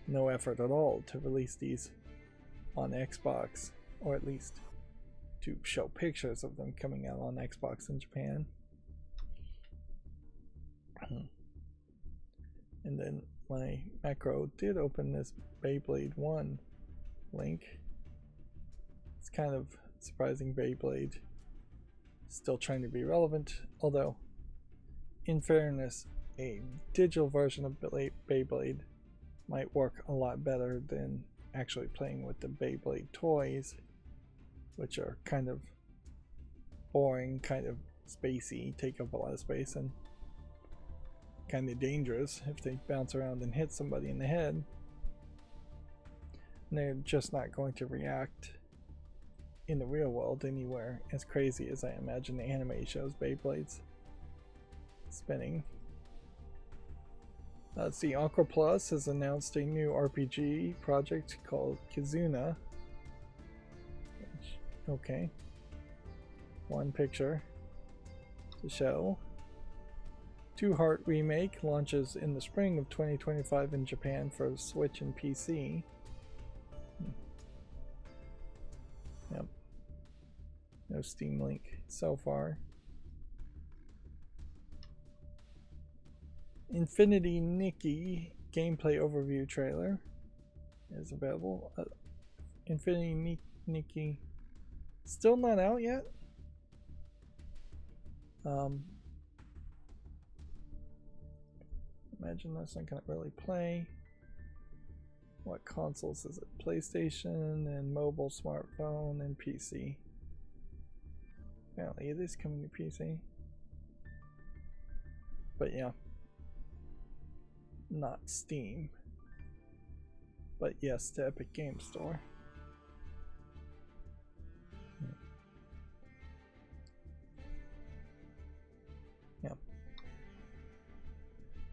Speaker 1: no effort at all to release these on Xbox, or at least to show pictures of them coming out on Xbox in Japan. And then my macro did open this Beyblade 1 link. It's kind of surprising Beyblade still trying to be relevant, although in fairness, a digital version of Beyblade might work a lot better than actually playing with the Beyblade toys, which are kind of boring, kind of spacey, take up a lot of space, and kind of dangerous if they bounce around and hit somebody in the head. And they're just not going to react in the real world anywhere as crazy as I imagine the anime shows Beyblades spinning. Let's see, Aqua Plus has announced a new RPG project called Kizuna. Okay. One picture to show. Two Heart Remake launches in the spring of 2025 in Japan for Switch and PC. Yep. No Steam link so far. Infinity Nikki gameplay overview trailer is available. Infinity Nikki still not out yet. Imagine that's not gonna really play. What consoles is it? PlayStation and mobile, smartphone, and PC. Apparently it is coming to PC. But yeah. Not Steam. But yes, to Epic Game Store. Yeah.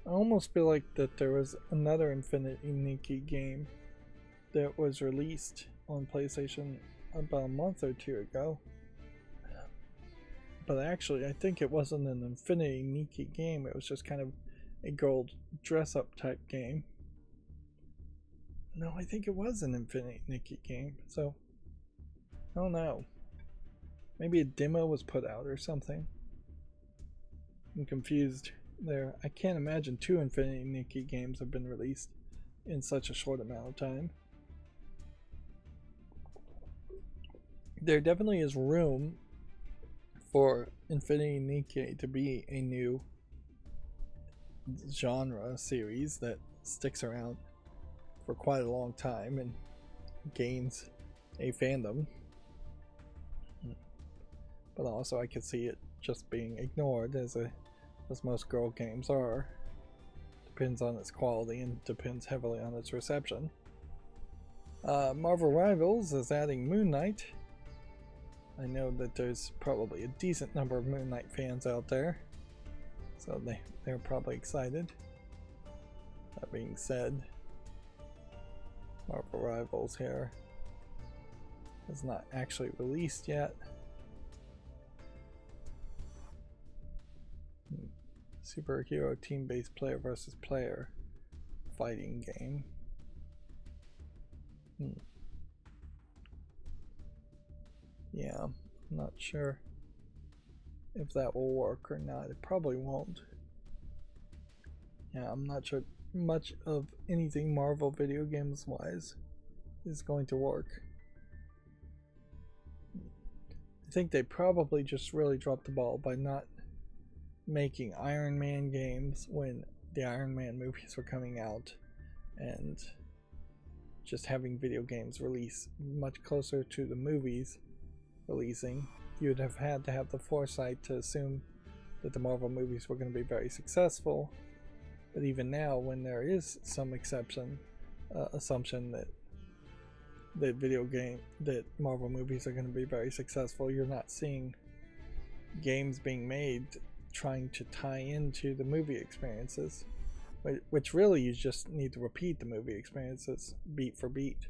Speaker 1: I almost feel like that there was another Infinity Nikki game that was released on PlayStation about a month or two ago. But actually, I think it wasn't an Infinity Nikki game, it was just kind of a gold dress-up type game. No, I think it was an Infinity Nikki game, so I don't know. Maybe a demo was put out or something. I'm confused there. I can't imagine two Infinity Nikki games have been released in such a short amount of time. There definitely is room for Infinity Nikki to be a new genre series that sticks around for quite a long time and gains a fandom. But also I could see it just being ignored as most girl games are. Depends on its quality and depends heavily on its reception. Marvel Rivals is adding Moon Knight. I know that there's probably a decent number of Moon Knight fans out there, so they're probably excited. That being said, Marvel Rivals here is not actually released yet. Superhero team-based player versus player fighting game. Yeah, I'm not sure if that will work or not. It probably won't. Yeah, I'm not sure much of anything Marvel video games wise is going to work. I think they probably just really dropped the ball by not making Iron Man games when the Iron Man movies were coming out, and just having video games release much closer to the movies releasing. You would have had to have the foresight to assume that the Marvel movies were going to be very successful, but even now, when there is some assumption that Marvel movies are going to be very successful, you're not seeing games being made trying to tie into the movie experiences, which really you just need to repeat the movie experiences beat for beat,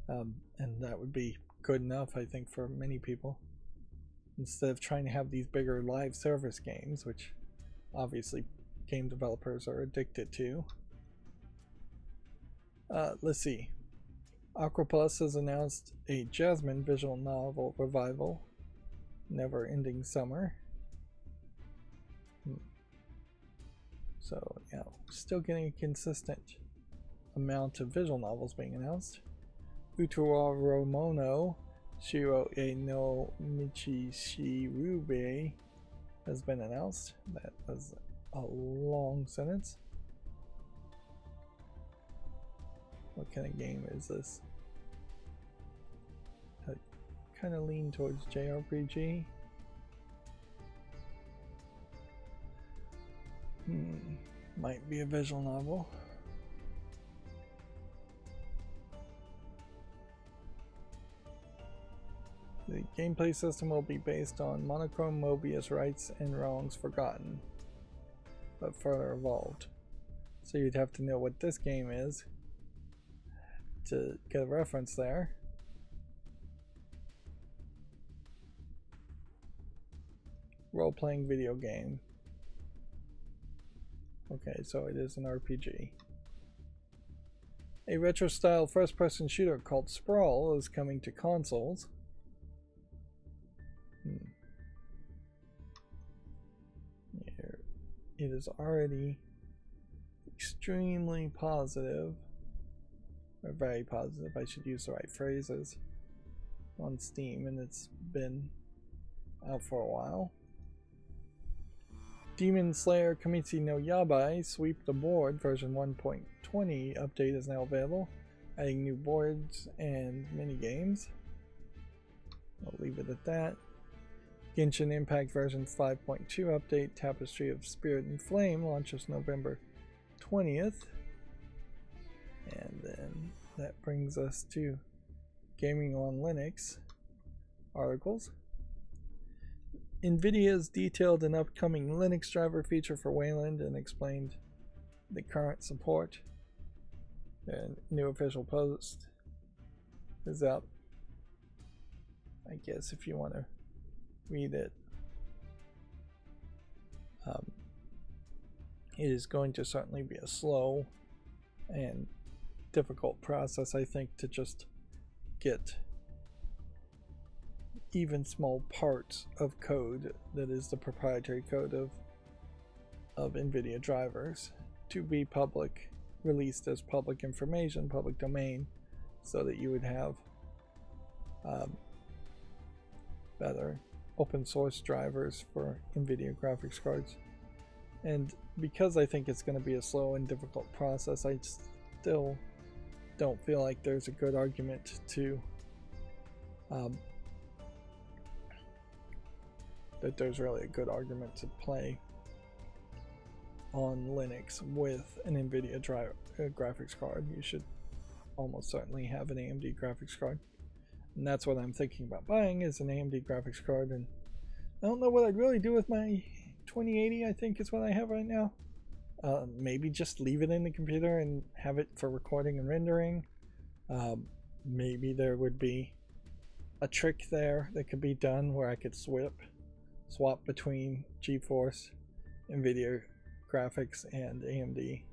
Speaker 1: and that would be good enough, I think, for many people, instead of trying to have these bigger live service games, which obviously game developers are addicted to. Let's see. Aquaplus has announced a Jasmine visual novel revival, Never Ending Summer. So yeah, still getting a consistent amount of visual novels being announced. Utoromono Shiro e no Michishirube has been announced. That was a long sentence. What kind of game is this? I kind of lean towards JRPG. Might be a visual novel. The gameplay system will be based on monochrome Mobius Rights and Wrongs Forgotten, but further evolved. So you'd have to know what this game is to get a reference there. Role-playing video game. Okay, so it is an RPG. A retro-style first-person shooter called Sprawl is coming to consoles. Here, it is already extremely positive, or very positive, I should use the right phrases, on Steam, and it's been out for a while. Demon Slayer Kimetsu no Yabai Sweep the Board version 1.20 update is now available, adding new boards and mini games. I'll leave it at that. Genshin Impact version 5.2 update Tapestry of Spirit and Flame launches November 20th. And then that brings us to Gaming on Linux articles. NVIDIA has detailed an upcoming Linux driver feature for Wayland and explained the current support. The new official post is up, I guess, if you want to read it. It is going to certainly be a slow and difficult process, I think, to just get even small parts of code that is the proprietary code of NVIDIA drivers to be public, released as public information, public domain, so that you would have better open source drivers for NVIDIA graphics cards. And because I think it's going to be a slow and difficult process, I still don't feel like there's a good argument to that there's really a good argument to play on Linux with an NVIDIA graphics card. You should almost certainly have an AMD graphics card, and that's what I'm thinking about buying, is an AMD graphics card. And I don't know what I'd really do with my 2080, I think is what I have right now. Maybe just leave it in the computer and have it for recording and rendering. Maybe there would be a trick there that could be done where I could swap between GeForce, NVIDIA graphics, and AMD.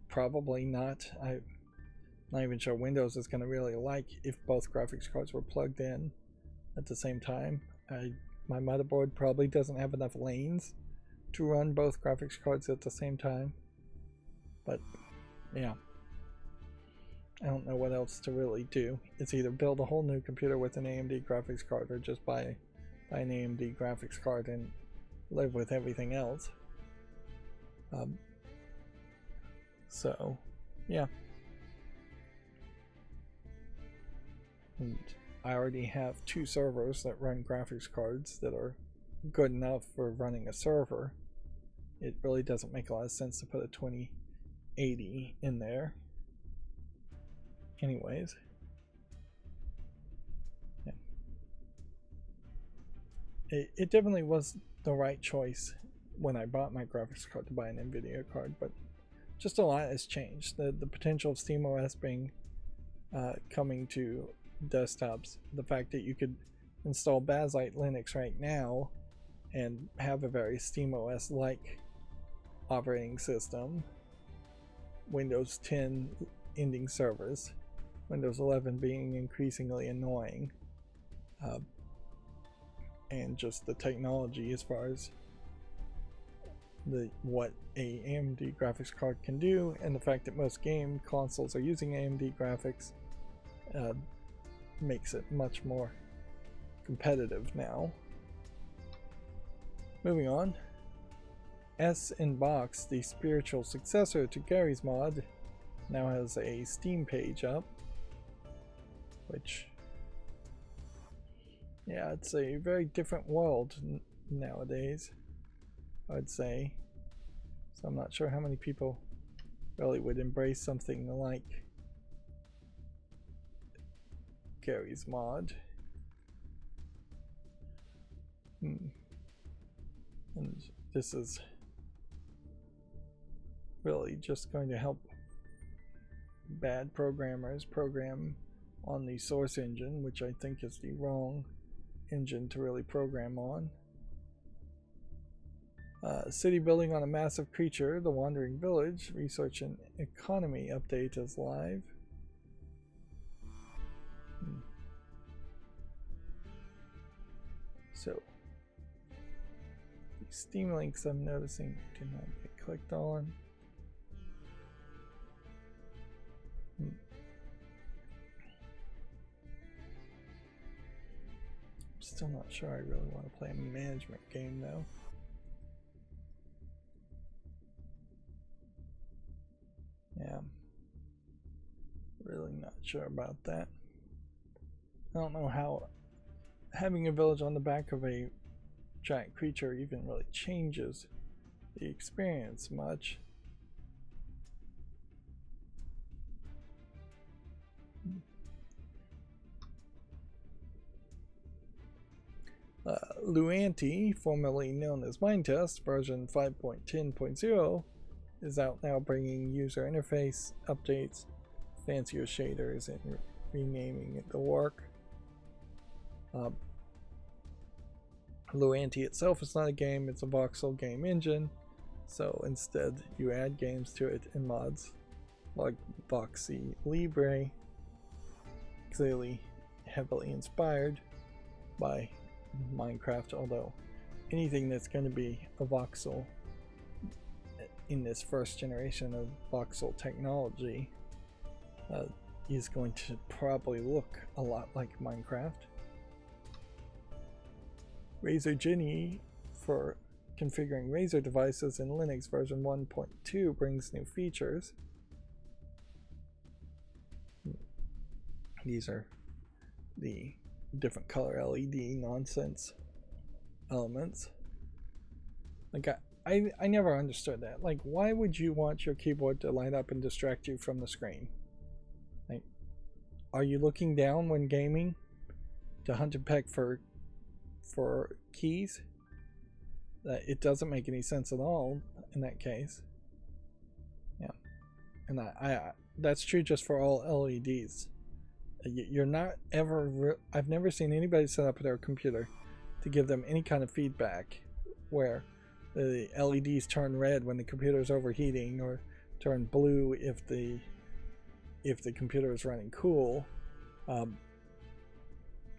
Speaker 1: Probably not. I'm not even sure Windows is going to really like if both graphics cards were plugged in at the same time. My motherboard probably doesn't have enough lanes to run both graphics cards at the same time. But yeah, I don't know what else to really do. It's either build a whole new computer with an AMD graphics card, or just buy an AMD graphics card and live with everything else. So yeah, and I already have 2 servers that run graphics cards that are good enough for running a server. It really doesn't make a lot of sense to put a 2080 in there anyways. Yeah. It definitely was the right choice when I bought my graphics card to buy an NVIDIA card, but just a lot has changed. The potential of SteamOS being coming to desktops, the fact that you could install Bazelite Linux right now and have a very SteamOS-like operating system, Windows 10 ending servers, Windows 11 being increasingly annoying, and just the technology as far as what a AMD graphics card can do, and the fact that most game consoles are using AMD graphics makes it much more competitive now. Moving on, S in Box, the spiritual successor to Gary's mod, now has a Steam page up, which, yeah, it's a very different world nowadays, I'd say. So I'm not sure how many people really would embrace something like Gary's mod. And this is really just going to help bad programmers program on the source engine, which I think is the wrong engine to really program on. City building on a massive creature, the Wandering Village. Research and economy update is live. So, these Steam links I'm noticing do not get clicked on. Still not sure I really want to play a management game though. Yeah, really not sure about that. I don't know how having a village on the back of a giant creature even really changes the experience much. Luanti, formerly known as Mindtest, version 5.10.0, is out now, bringing user interface updates, fancier shaders, and renaming it the work. Luanti itself is not a game, it's a voxel game engine, so instead you add games to it in mods like Voxy Libre, clearly heavily inspired by Minecraft, although anything that's going to be a voxel in this first generation of voxel technology is going to probably look a lot like Minecraft. Razer Ginny for configuring Razer devices in Linux version 1.2 brings new features. These are the different color LED nonsense elements. Like I never understood that. Like, why would you want your keyboard to light up and distract you from the screen? Like, are you looking down when gaming to hunt and peck for keys? It doesn't make any sense at all in that case. Yeah, and I that's true just for all LEDs. You're not ever. I've never seen anybody set up their computer to give them any kind of feedback where the LEDs turn red when the computer is overheating, or turn blue if the computer is running cool,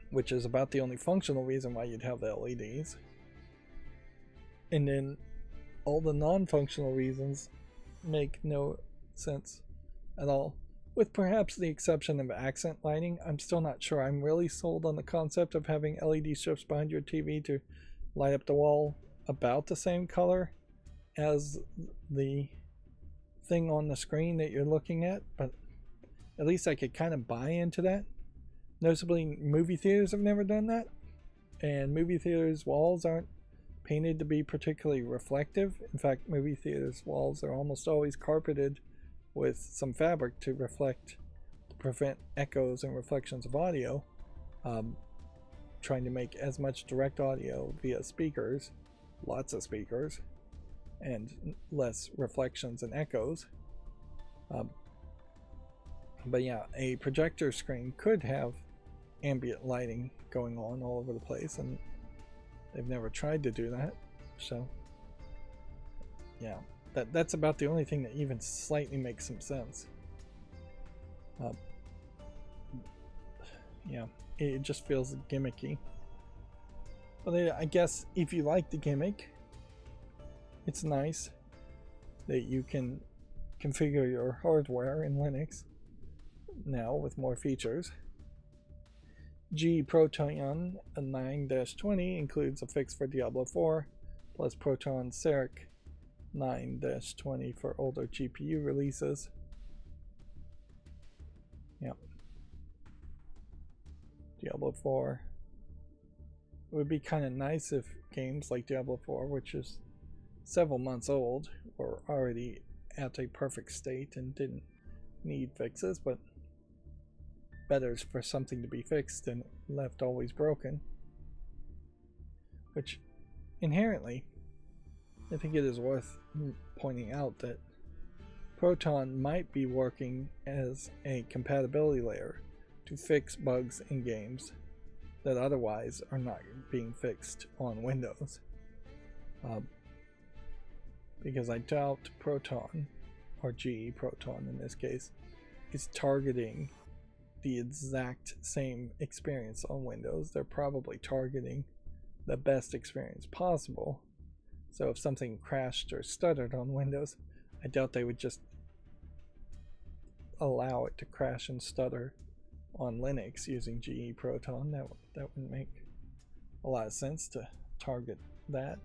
Speaker 1: which is about the only functional reason why you'd have the LEDs. And then all the non-functional reasons make no sense at all. With perhaps the exception of accent lighting, I'm still not sure I'm really sold on the concept of having LED strips behind your TV to light up the wall about the same color as the thing on the screen that you're looking at, but at least I could kind of buy into that. Noticeably, movie theaters have never done that, and movie theaters' walls aren't painted to be particularly reflective. In fact, movie theaters' walls are almost always carpeted with some fabric to prevent echoes and reflections of audio, trying to make as much direct audio via speakers, lots of speakers, and less reflections and echoes. But yeah, a projector screen could have ambient lighting going on all over the place, and they've never tried to do that. So yeah, that's about the only thing that even slightly makes some sense. Yeah, it just feels gimmicky. But I guess if you like the gimmick, it's nice that you can configure your hardware in Linux now with more features. GE Proton 9-20 includes a fix for Diablo 4, plus Proton Seric 9-20 for older GPU releases. Yep. Diablo 4. It would be kind of nice if games like Diablo 4, which is several months old, were already at a perfect state and didn't need fixes, but better for something to be fixed than left always broken. Which, inherently, I think it is worth pointing out that Proton might be working as a compatibility layer to fix bugs in games that otherwise are not being fixed on Windows. Because I doubt Proton, or GE Proton in this case, is targeting the exact same experience on Windows. They're probably targeting the best experience possible. So if something crashed or stuttered on Windows, I doubt they would just allow it to crash and stutter on Linux using GE Proton. That wouldn't make a lot of sense to target that.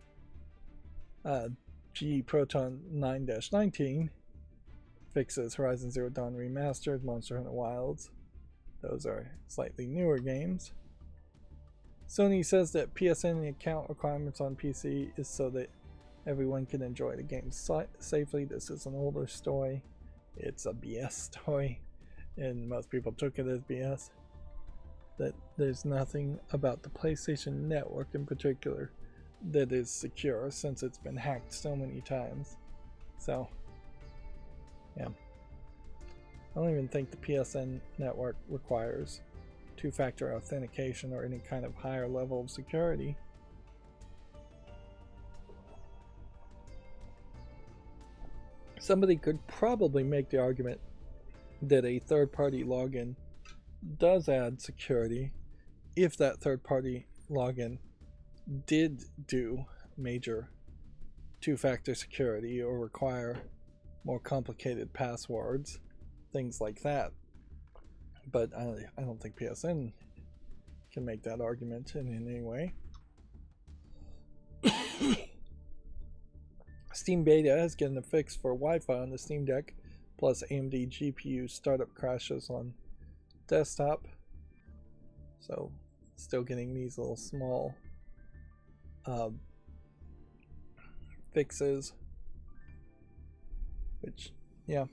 Speaker 1: GE Proton 9-19 fixes Horizon Zero Dawn Remastered, Monster Hunter Wilds. Those are slightly newer games. Sony says that PSN account requirements on PC is so that everyone can enjoy the game safely. This is an older story. It's a BS story, and most people took it as BS. That there's nothing about the PlayStation Network in particular that is secure, since it's been hacked so many times. So, yeah. I don't even think the PSN network requires two-factor authentication or any kind of higher level of security. Somebody could probably make the argument that a third-party login does add security if that third-party login did do major two-factor security or require more complicated passwords, things like that. But I don't think PSN can make that argument in any way. Steam Beta has gotten a fix for Wi-Fi on the Steam Deck, plus AMD GPU startup crashes on desktop. So, still getting these little small fixes, which, yeah,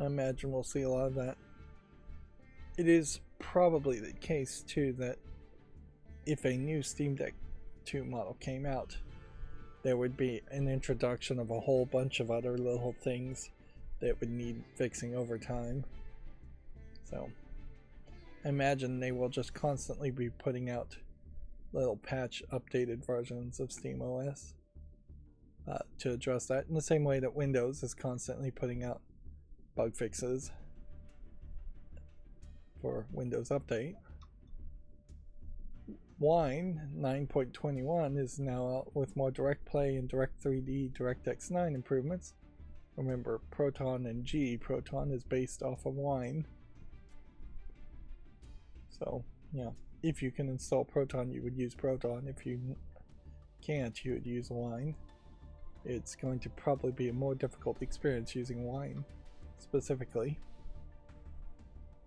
Speaker 1: I imagine we'll see a lot of that. It is probably the case too that if a new Steam Deck 2 model came out, there would be an introduction of a whole bunch of other little things that would need fixing over time. So I imagine they will just constantly be putting out little patch updated versions of SteamOS to address that, in the same way that Windows is constantly putting out bug fixes for Windows Update. Wine 9.21 is now out with more Direct Play and Direct 3D DirectX 9 improvements. Remember, Proton and GE Proton is based off of Wine. So, yeah, if you can install Proton, you would use Proton. If you can't, you would use Wine. It's going to probably be a more difficult experience using Wine specifically.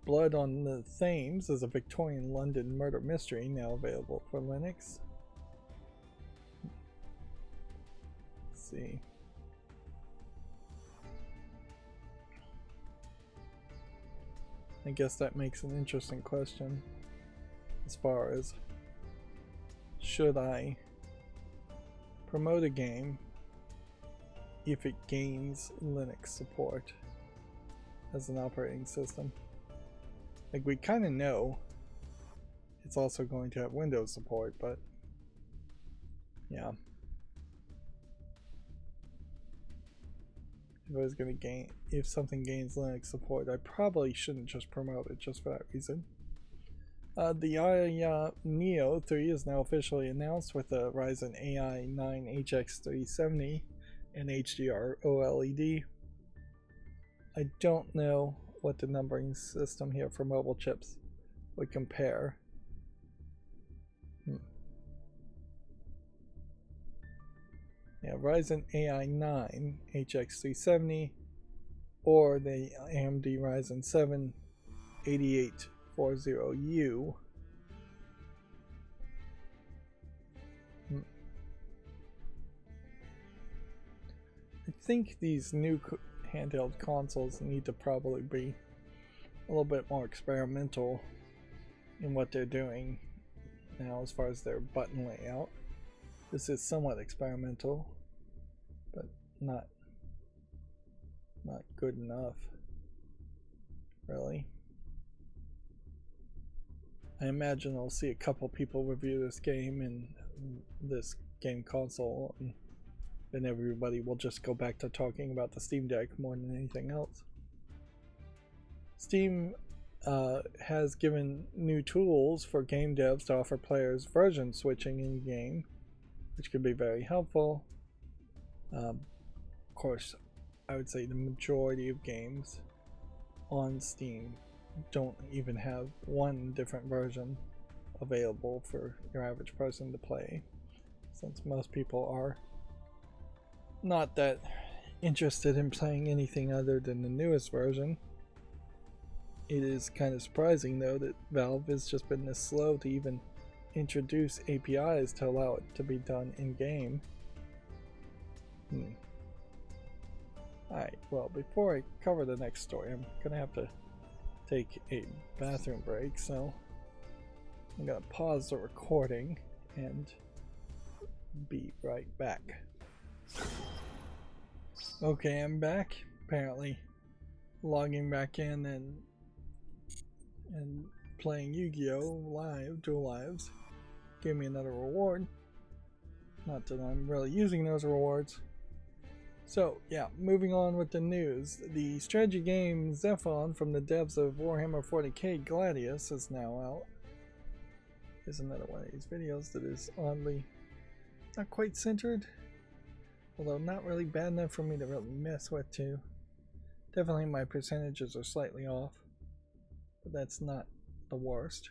Speaker 1: Blood on the Thames is a Victorian London murder mystery, now available for Linux. Let's see. I guess that makes an interesting question as far as should I promote a game if it gains Linux support as an operating system. Like, we kind of know it's also going to have Windows support, but yeah. If I was going to if something gains Linux support, I probably shouldn't just promote it just for that reason. The Neo 3 is now officially announced with the Ryzen AI 9 HX370 and HDR OLED. I don't know what the numbering system here for mobile chips would compare. Yeah, Ryzen AI 9 HX370 or the AMD Ryzen 7 8840U. I think these new handheld consoles need to probably be a little bit more experimental in what they're doing now as far as their button layout. This is somewhat experimental, but not good enough, really. I imagine I'll see a couple people review this game and this game console, and then everybody will just go back to talking about the Steam Deck more than anything else. Steam has given new tools for game devs to offer players version switching in game, which could be very helpful. Of course, I would say the majority of games on Steam don't even have one different version available for your average person to play, since most people are not that interested in playing anything other than the newest version. It is kind of surprising though that Valve has just been this slow to even introduce APIs to allow it to be done in game. Alright, well, before I cover the next story, I'm gonna have to take a bathroom break, so I'm gonna pause the recording and be right back. Okay, I'm back. Apparently logging back in and playing Yu-Gi-Oh! Live, Dual Lives, gave me another reward. Not that I'm really using those rewards. So yeah, moving on with the news. The strategy game Zephon from the devs of Warhammer 40k Gladius is now out. Here's another one of these videos that is oddly not quite centered, although not really bad enough for me to really mess with too. Definitely my percentages are slightly off, but that's not the worst.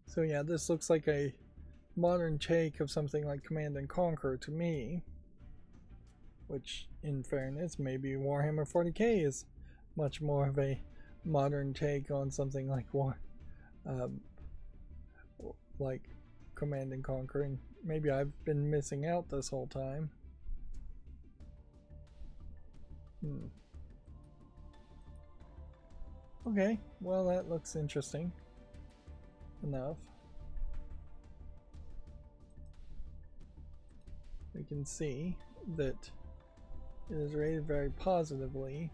Speaker 1: So yeah, this looks like a modern take of something like Command and Conquer to me, which in fairness maybe Warhammer 40k is much more of a modern take on something like like Command and Conquer, and maybe I've been missing out this whole time. Okay, well, that looks interesting enough. We can see that it is rated very positively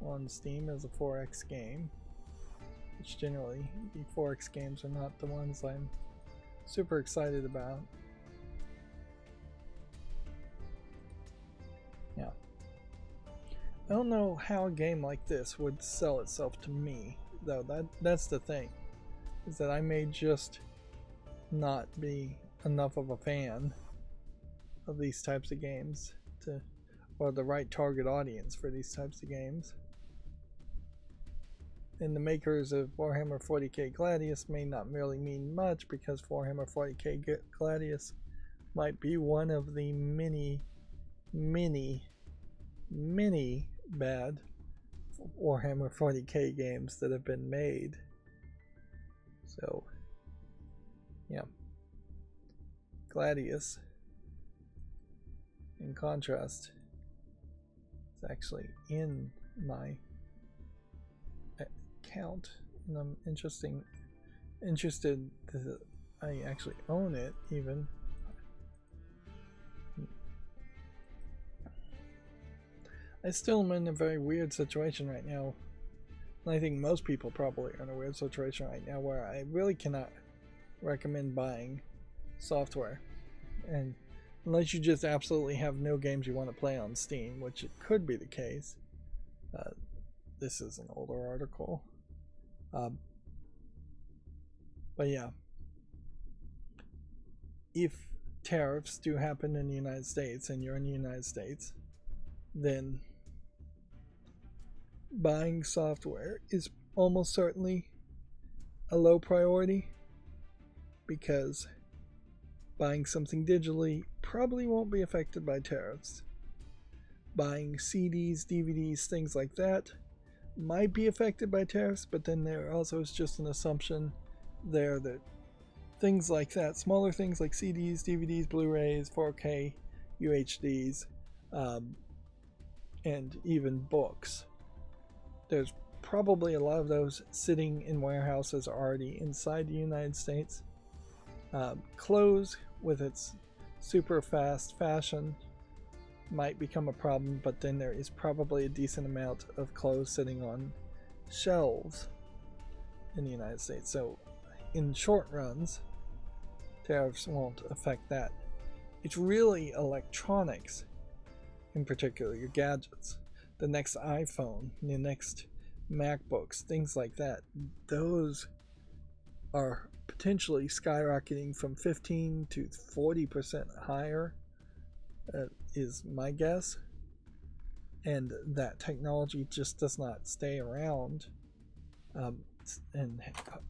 Speaker 1: on Steam as a 4X game, which generally the 4X games are not the ones I'm super excited about. Yeah. I don't know how a game like this would sell itself to me, though. That's the thing, is that I may just not be enough of a fan of these types of games or the right target audience for these types of games. And the makers of Warhammer 40k Gladius may not really mean much, because Warhammer 40k Gladius might be one of the many bad Warhammer 40k games that have been made. So yeah, Gladius, in contrast, is actually in my account, and I'm interested to, I actually own it even. I still am in a very weird situation right now. And I think most people probably are in a weird situation right now where I really cannot recommend buying software. And unless you just absolutely have no games you want to play on Steam, which it could be the case. This is an older article. But yeah. If tariffs do happen in the United States and you're in the United States, then buying software is almost certainly a low priority, because buying something digitally probably won't be affected by tariffs. Buying CDs, DVDs, things like that might be affected by tariffs, but then there also is just an assumption there that things like that, smaller things like CDs, DVDs, Blu-rays, 4K, UHDs, and even books, there's probably a lot of those sitting in warehouses already inside the United States. Clothes, with its super fast fashion, might become a problem, but then there is probably a decent amount of clothes sitting on shelves in the United States. So in short runs, tariffs won't affect that. It's really electronics, in particular your gadgets, the next iPhone, the next MacBooks, things like that. Those are potentially skyrocketing from 15 to 40% higher, is my guess. And that technology just does not stay around and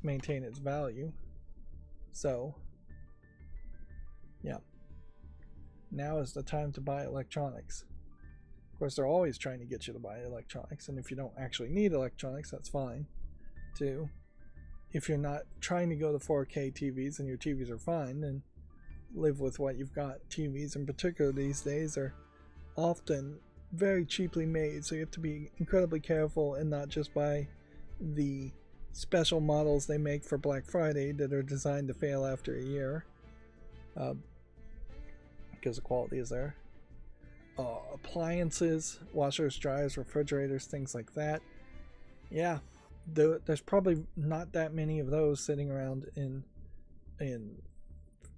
Speaker 1: maintain its value. So yeah, now is the time to buy electronics. Of course, they're always trying to get you to buy electronics, and if you don't actually need electronics, that's fine too. If you're not trying to go to 4K TVs and your TVs are fine, then live with what you've got. TVs in particular these days are often very cheaply made, so you have to be incredibly careful and not just buy the special models they make for Black Friday that are designed to fail after a year, because the quality is there. Appliances, washers, dryers, refrigerators, things like that. Yeah, there's probably not that many of those sitting around in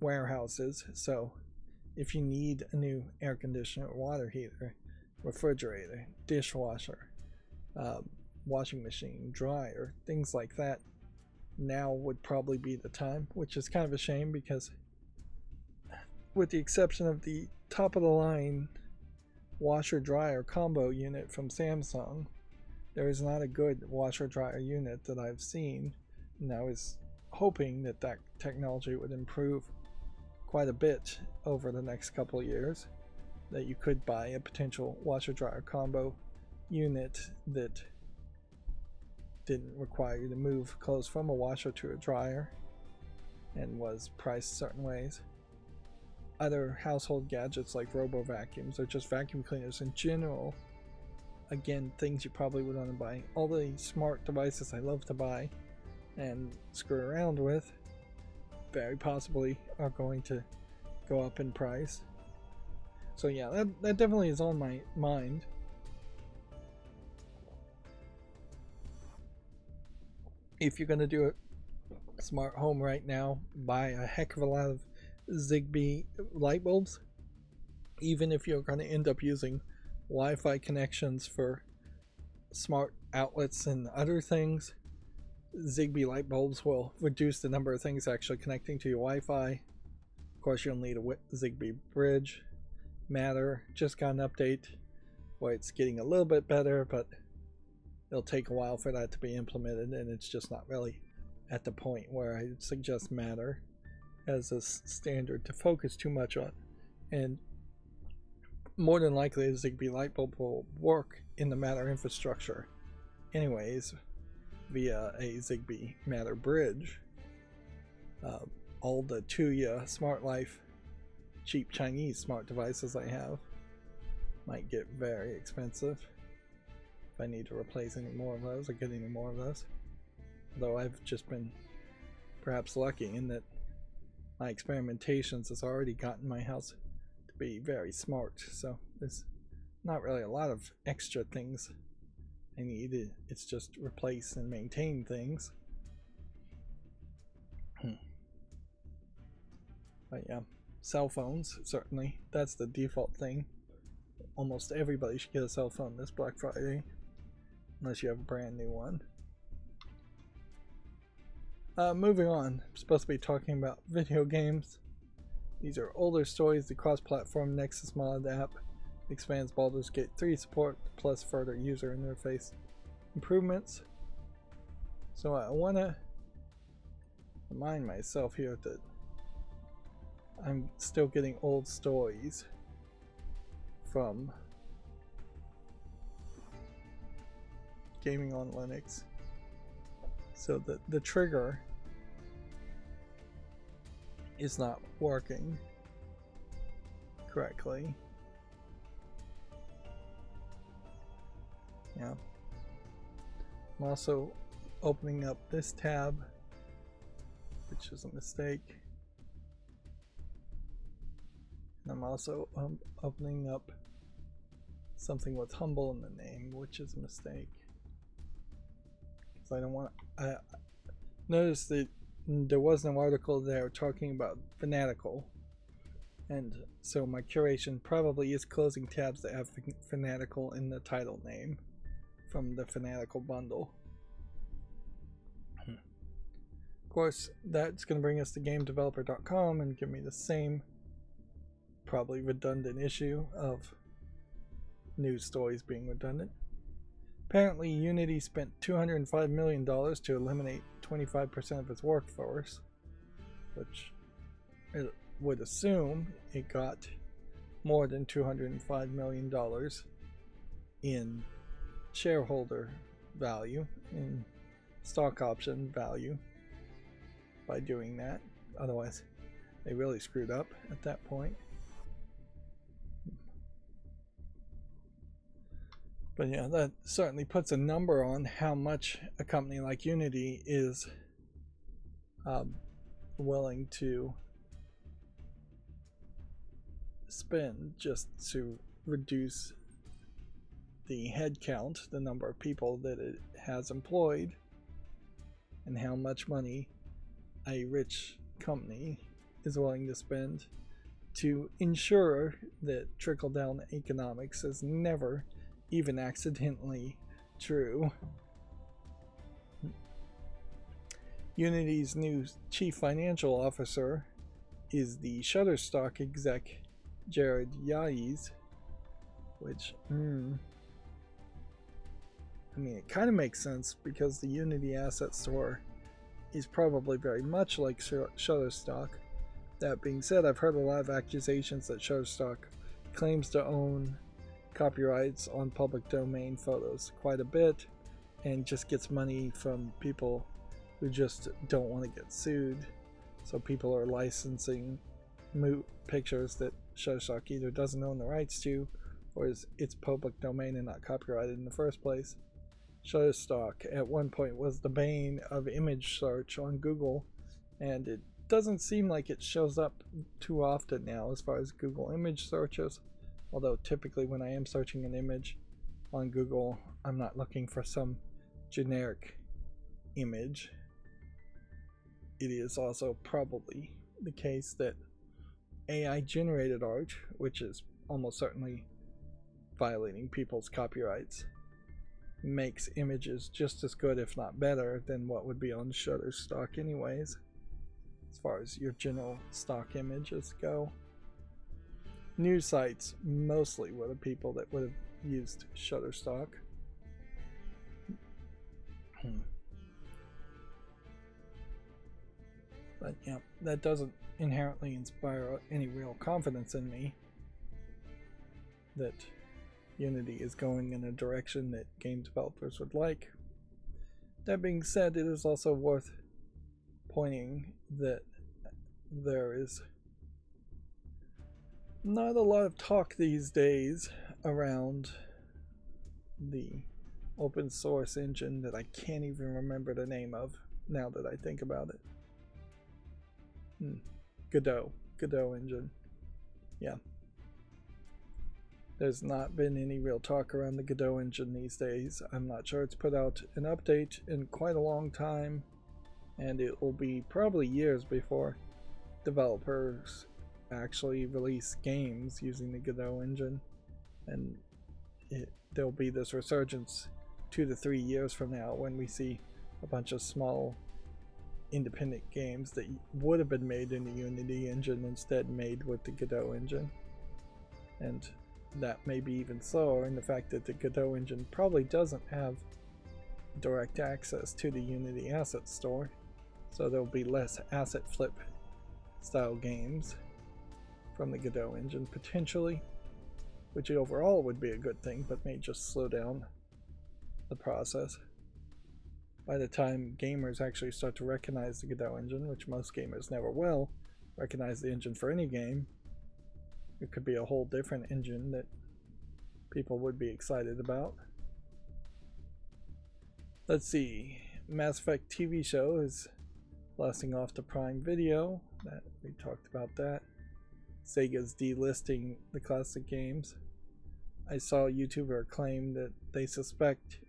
Speaker 1: warehouses. So if you need a new air conditioner, water heater, refrigerator, dishwasher, washing machine, dryer, things like that, now would probably be the time, which is kind of a shame, because with the exception of the top of the line washer dryer combo unit from Samsung, there is not a good washer dryer unit that I've seen, and I was hoping that that technology would improve quite a bit over the next couple of years, that you could buy a potential washer dryer combo unit that didn't require you to move clothes from a washer to a dryer and was priced certain ways. Other household gadgets like robo vacuums or just vacuum cleaners in general, again, things you probably would want to buy. All the smart devices I love to buy and screw around with very possibly are going to go up in price. So yeah, that definitely is on my mind. If you're going to do a smart home right now, buy a heck of a lot of Zigbee light bulbs. Even if you're going to end up using Wi-Fi connections for smart outlets and other things, Zigbee light bulbs will reduce the number of things actually connecting to your Wi-Fi. Of course, you'll need a Zigbee bridge. Matter just got an update where it's getting a little bit better, but it'll take a while for that to be implemented, and it's just not really at the point where I suggest Matter as a standard to focus too much on. And more than likely, a Zigbee light bulb will work in the Matter infrastructure anyways via a Zigbee Matter bridge. All the Tuya Smart Life cheap Chinese smart devices I have might get very expensive if I need to replace any more of those or get any more of those. Though I've just been perhaps lucky in that my experimentations has already gotten my house to be very smart, so there's not really a lot of extra things I need. It's just replace and maintain things. But yeah, cell phones, certainly. That's the default thing. Almost everybody should get a cell phone this Black Friday, unless you have a brand new one. Moving on, I'm supposed to be talking about video games. These are older stories. The cross-platform Nexus mod app expands Baldur's Gate 3 support, plus further user interface improvements. So I want to remind myself here that I'm still getting old stories from gaming on Linux. So the trigger is not working correctly. Yeah. I'm also opening up this tab, which is a mistake. And I'm also opening up something with humble in the name, which is a mistake. Because I don't want to. I noticed that there was an article there talking about Fanatical, and so my curation probably is closing tabs that have Fanatical in the title name from the Fanatical bundle. Of course, that's going to bring us to GameDeveloper.com and give me the same probably redundant issue of news stories being redundant. Apparently, Unity spent $205 million to eliminate 25% of its workforce, which it would assume it got more than $205 million in shareholder value, in stock option value by doing that. Otherwise, they really screwed up at that point. But yeah, that certainly puts a number on how much a company like Unity is willing to spend just to reduce the headcount, the number of people that it has employed, and how much money a rich company is willing to spend to ensure that trickle-down economics is never even accidentally true. Unity's new chief financial officer is the Shutterstock exec Jared Yeti, which I mean, it kind of makes sense because the Unity asset store is probably very much like Shutterstock. That being said, I've heard a lot of accusations that Shutterstock claims to own copyrights on public domain photos quite a bit and just gets money from people who just don't want to get sued. So people are licensing pictures that Shutterstock either doesn't own the rights to, or it's public domain and not copyrighted in the first place. Shutterstock at one point was the bane of image search on Google, and it doesn't seem like it shows up too often now as far as Google image searches. Although typically when I am searching an image on Google, I'm not looking for some generic image. It is also probably the case that AI generated art, which is almost certainly violating people's copyrights, makes images just as good, if not better, than what would be on Shutterstock anyways, as far as your general stock images go. News sites mostly were the people that would have used Shutterstock. But yeah, that doesn't inherently inspire any real confidence in me that Unity is going in a direction that game developers would like. That being said, it is also worth pointing that there is not a lot of talk these days around the open source engine that I can't even remember the name of now that I think about it. Godot engine. Yeah. There's not been any real talk around the Godot engine these days. I'm not sure it's put out an update in quite a long time, and it will be probably years before developers actually release games using the Godot engine, and there'll be this resurgence 2 to 3 years from now when we see a bunch of small independent games that would have been made in the Unity engine instead made with the Godot engine. And that may be even slower in the fact that the Godot engine probably doesn't have direct access to the Unity asset store, so there'll be less asset flip style games from the Godot engine potentially, which overall would be a good thing, but may just slow down the process. By the time gamers actually start to recognize the Godot engine, which most gamers never will recognize the engine for any game, it could be a whole different engine that people would be excited about. Let's see, Mass Effect TV show is blasting off to Prime Video. That we talked about that. Sega's delisting the classic games. I saw a YouTuber claim that they suspect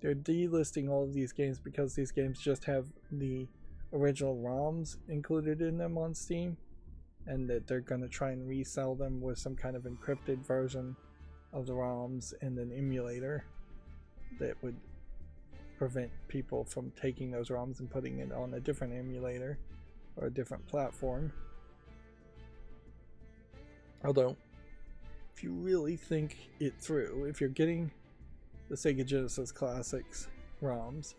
Speaker 1: they're delisting all of these games because these games just have the original ROMs included in them on Steam, and that they're going to try and resell them with some kind of encrypted version of the ROMs and an emulator that would prevent people from taking those ROMs and putting it on a different emulator or a different platform. Although, if you really think it through, if you're getting the Sega Genesis Classics ROMs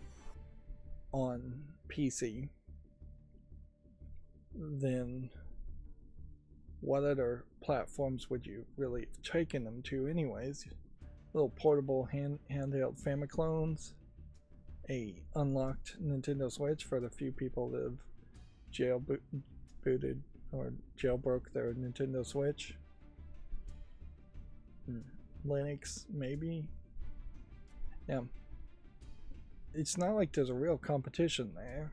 Speaker 1: on PC, then what other platforms would you really have taken them to anyways? Little portable handheld Famiclones, a unlocked Nintendo Switch for the few people that have jailbooted or jailbroke their Nintendo Switch. Linux, maybe. Yeah. It's not like there's a real competition there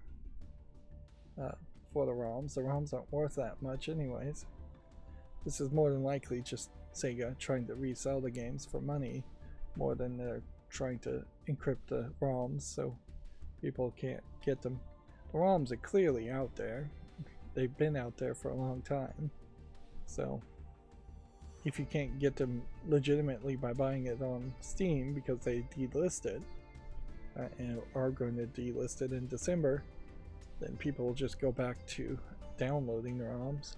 Speaker 1: for the ROMs. The ROMs aren't worth that much anyways. This is more than likely just Sega trying to resell the games for money more than they're trying to encrypt the ROMs so people can't get them. The ROMs are clearly out there. They've been out there for a long time. So if you can't get them legitimately by buying it on Steam because they delist it and are going to delist it in December, then people will just go back to downloading the ROMs.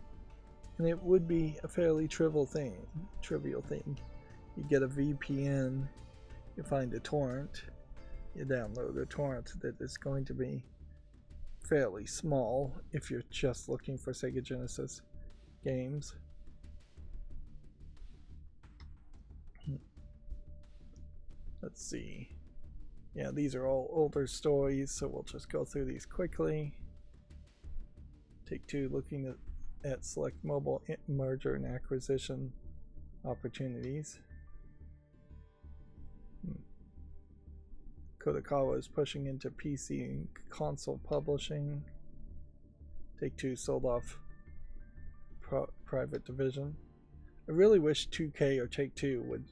Speaker 1: And it would be a fairly trivial thing. You get a VPN, you find a torrent, you download a torrent that is going to be fairly small if you're just looking for Sega Genesis games. Let's see. Yeah, these are all older stories, so we'll just go through these quickly. Take-Two looking at select mobile merger and acquisition opportunities. Kodakawa is pushing into PC and console publishing. Take-Two sold off private division. I really wish 2K or Take-Two would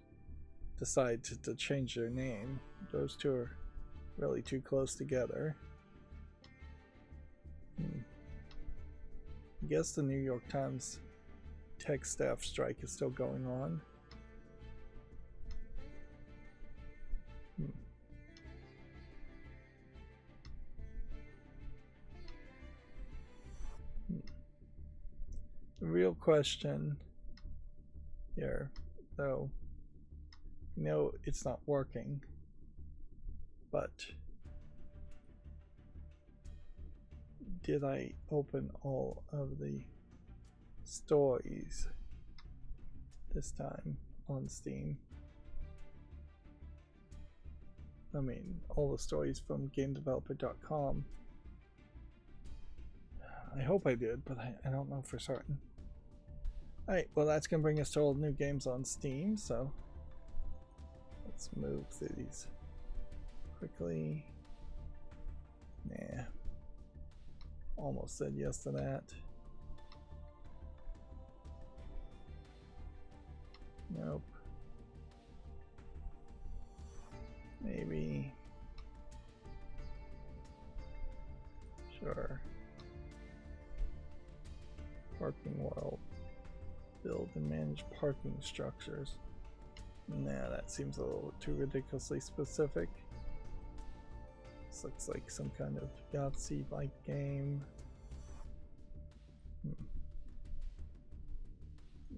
Speaker 1: decide to change their name. Those two are really too close together. I guess the New York Times tech staff strike is still going on. The real question here, though, no, it's not working, but did I open all of the stories this time on Steam? I mean, all the stories from GameDeveloper.com. I hope I did, but I don't know for certain. Alright, well that's going to bring us to all the new games on Steam, so let's move through these quickly. Nah. Almost said yes to that. Nope. Maybe. Sure. Parking world. Build and manage parking structures. Nah, that seems a little too ridiculously specific. This looks like some kind of Yahtzee-like game.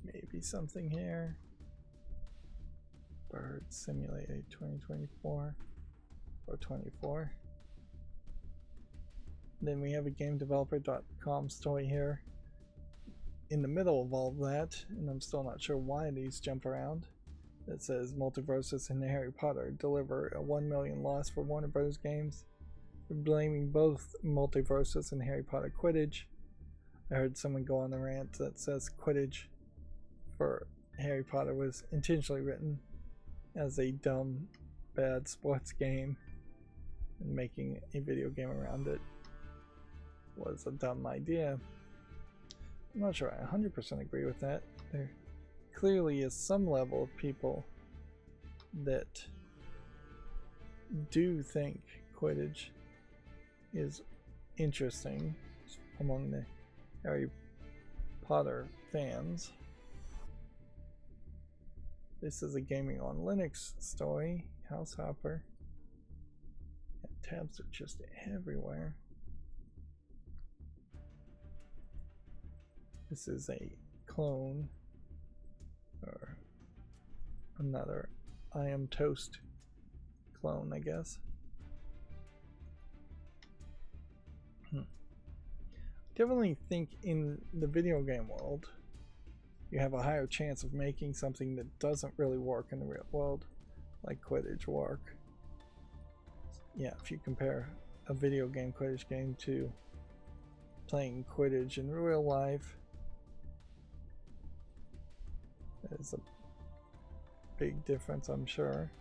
Speaker 1: Maybe something here. Bird Simulator 2024 or 24. Then we have a GameDeveloper.com story here in the middle of all of that, and I'm still not sure why these jump around. It says Multiversus and Harry Potter deliver a 1 million loss for Warner Bros. Games, blaming both Multiversus and Harry Potter Quidditch. I heard someone go on the rant that says Quidditch for Harry Potter was intentionally written as a dumb, bad sports game, and making a video game around it was a dumb idea. I'm not sure I 100% agree with that. There clearly is some level of people that do think Quidditch is interesting among the Harry Potter fans. This is a gaming on Linux story. House Hopper. And tabs are just everywhere. This is a clone or another I Am Toast clone, I guess. Definitely think in the video game world you have a higher chance of making something that doesn't really work in the real world, like Quidditch work. Yeah, if you compare a video game Quidditch game to playing Quidditch in real life, there's a big difference, I'm sure.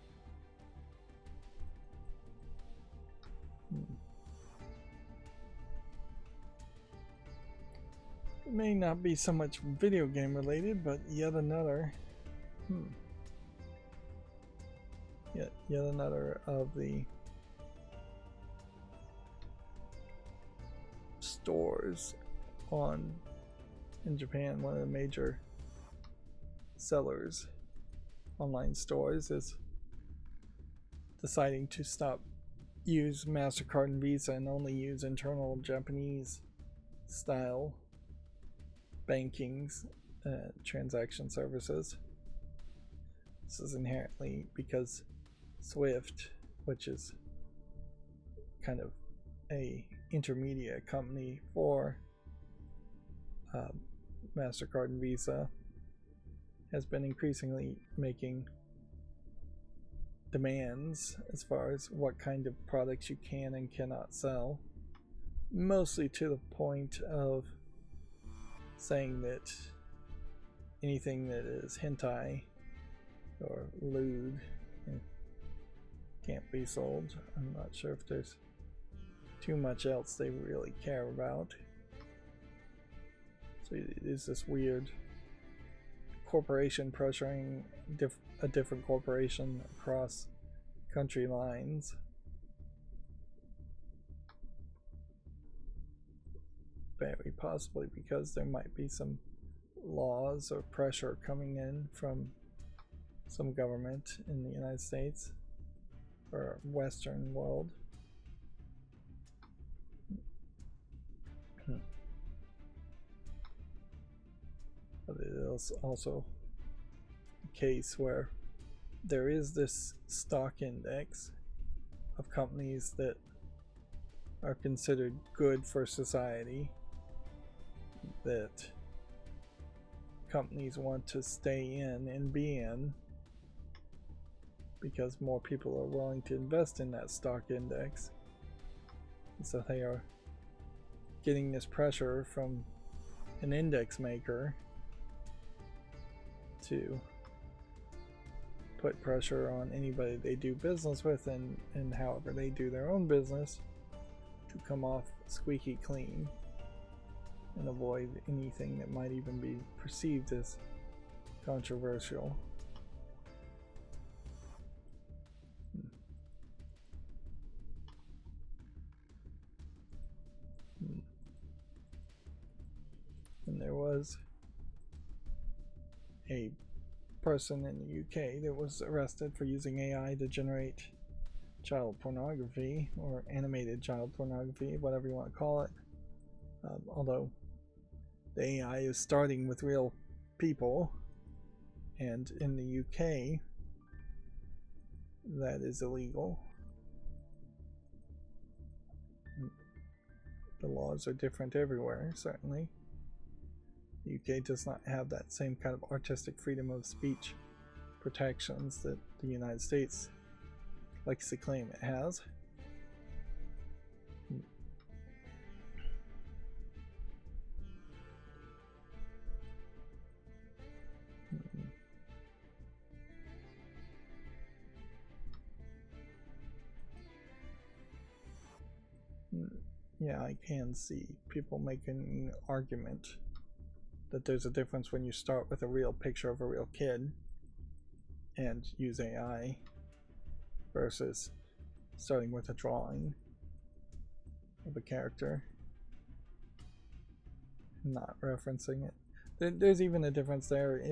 Speaker 1: It may not be so much video game related, but yet another yet another of the stores in Japan. One of the major sellers, online stores, is deciding to use MasterCard and Visa and only use internal Japanese style banking's transaction services. This is inherently because Swift, which is kind of a intermediate company for MasterCard and Visa, has been increasingly making demands as far as what kind of products you can and cannot sell, mostly to the point of saying that anything that is hentai or lewd can't be sold. I'm not sure if there's too much else they really care about. So it is this weird corporation pressuring a different corporation across country lines. Very possibly because there might be some laws or pressure coming in from some government in the United States or Western world. But it is also a case where there is this stock index of companies that are considered good for society, that companies want to stay in and be in because more people are willing to invest in that stock index. And so they are getting this pressure from an index maker to put pressure on anybody they do business with and however they do their own business to come off squeaky clean and avoid anything that might even be perceived as controversial. was a person in the UK that was arrested for using AI to generate child pornography, or animated child pornography, whatever you want to call it. Although the AI is starting with real people, and in the UK that is illegal. The laws are different everywhere, certainly. The UK does not have that same kind of artistic freedom of speech protections that the United States likes to claim it has. Yeah, I can see people making an argument that there's a difference when you start with a real picture of a real kid and use AI versus starting with a drawing of a character, not referencing it. There's even a difference there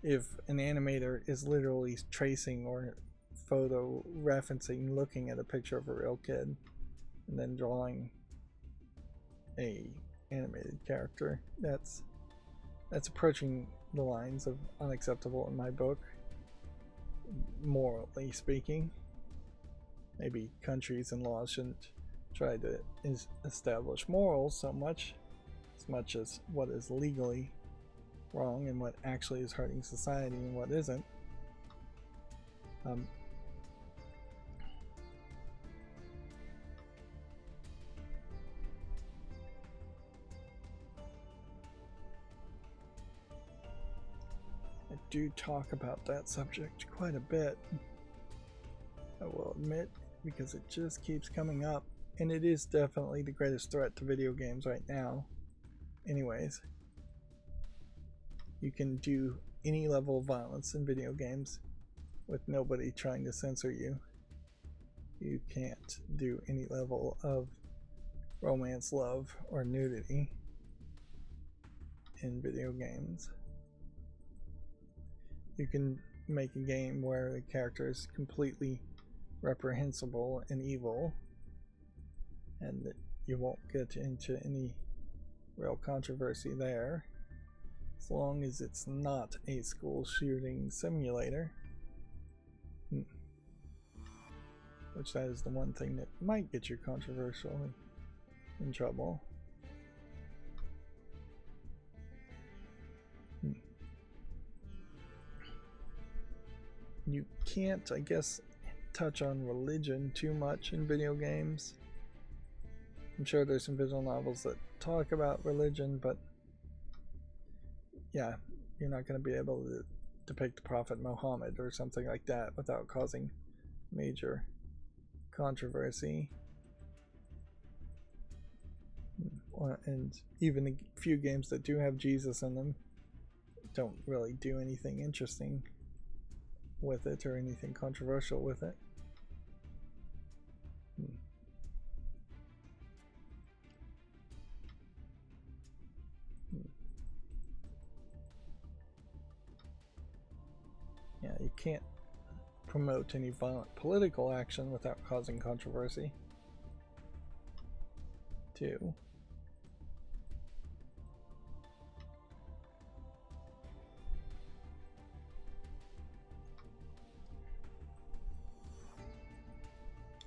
Speaker 1: if an animator is literally tracing or photo referencing, looking at a picture of a real kid and then drawing a animated character. That's approaching the lines of unacceptable in my book, morally speaking. Maybe countries and laws shouldn't try to establish morals so much as what is legally wrong and what actually is hurting society and what isn't. I do talk about that subject quite a bit, I will admit, because it just keeps coming up, and it is definitely the greatest threat to video games right now. Anyways, you can do any level of violence in video games with nobody trying to censor you. You can't do any level of romance, love, or nudity in video games. You can make a game where the character is completely reprehensible and evil, and that you won't get into any real controversy there, as long as it's not a school shooting simulator. Which that is the one thing that might get you controversial in trouble. You can't, I guess, touch on religion too much in video games. I'm sure there's some visual novels that talk about religion, but yeah, you're not going to be able to depict the Prophet Muhammad or something like that without causing major controversy. And even the few games that do have Jesus in them don't really do anything interesting with it or anything controversial with it. Yeah, you can't promote any violent political action without causing controversy, too.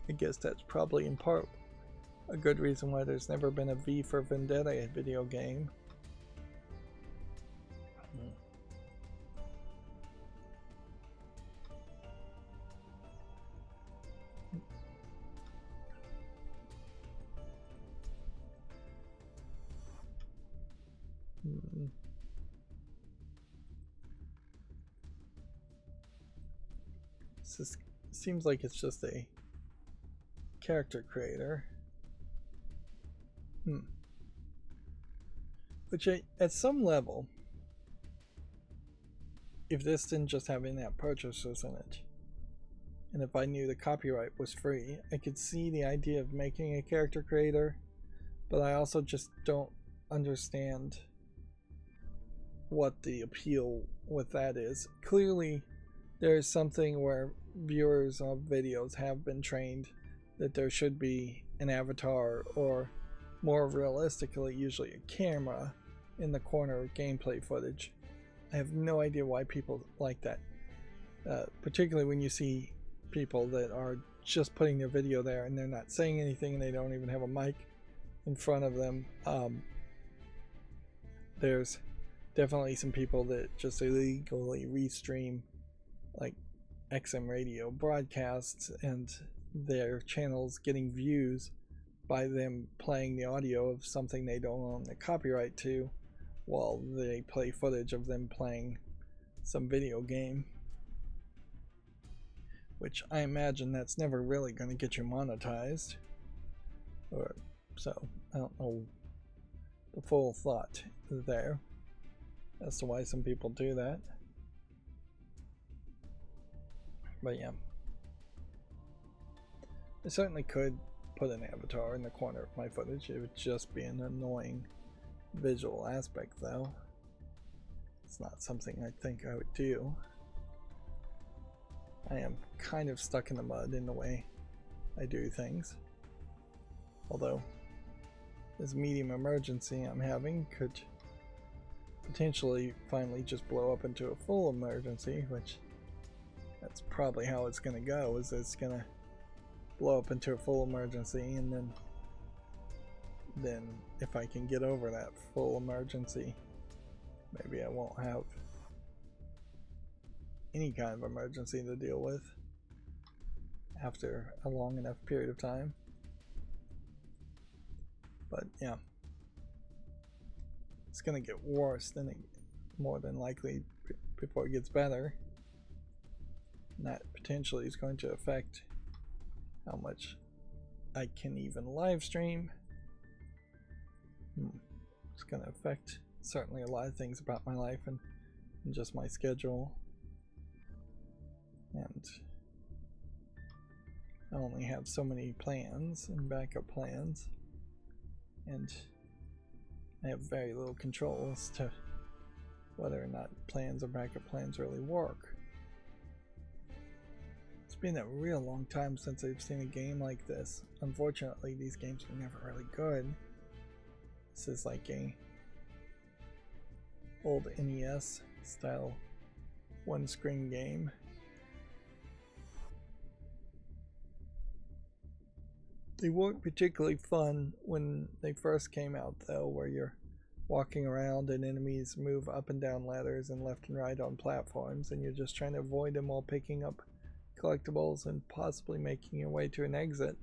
Speaker 1: I guess that's probably in part a good reason why there's never been a V for Vendetta video game. This seems like it's just a character creator. Which at some level, if this didn't just have in-app purchases in it, and if I knew the copyright was free, I could see the idea of making a character creator, but I also just don't understand what the appeal with that is. Clearly, there's something where viewers of videos have been trained that there should be an avatar, or more realistically, usually a camera in the corner of gameplay footage. I have no idea why people like that, particularly when you see people that are just putting their video there and they're not saying anything and they don't even have a mic in front of them. There's definitely some people that just illegally restream like XM radio broadcasts and their channels getting views by them playing the audio of something they don't own the copyright to, while they play footage of them playing some video game, which I imagine that's never really going to get you monetized, or so. I don't know the full thought there as to why some people do that, but yeah, I certainly could put an avatar in the corner of my footage. It would just be an annoying visual aspect, though. It's not something I think I would do. I am kind of stuck in the mud in the way I do things, although this medium emergency I'm having could potentially finally just blow up into a full emergency, which that's probably how it's gonna go, is it's gonna blow up into a full emergency, and then if I can get over that full emergency, maybe I won't have any kind of emergency to deal with after a long enough period of time. But yeah, it's gonna get worse than it, more than likely, before it gets better. And that potentially is going to affect how much I can even live stream. It's going to affect certainly a lot of things about my life and just my schedule. And I only have so many plans and backup plans, and I have very little control as to whether or not plans or backup plans really work. It's been a real long time since I've seen a game like this. Unfortunately, these games are never really good. This is like a old NES style one-screen game. They weren't particularly fun when they first came out, though, where you're walking around and enemies move up and down ladders and left and right on platforms, and you're just trying to avoid them while picking up collectibles and possibly making your way to an exit.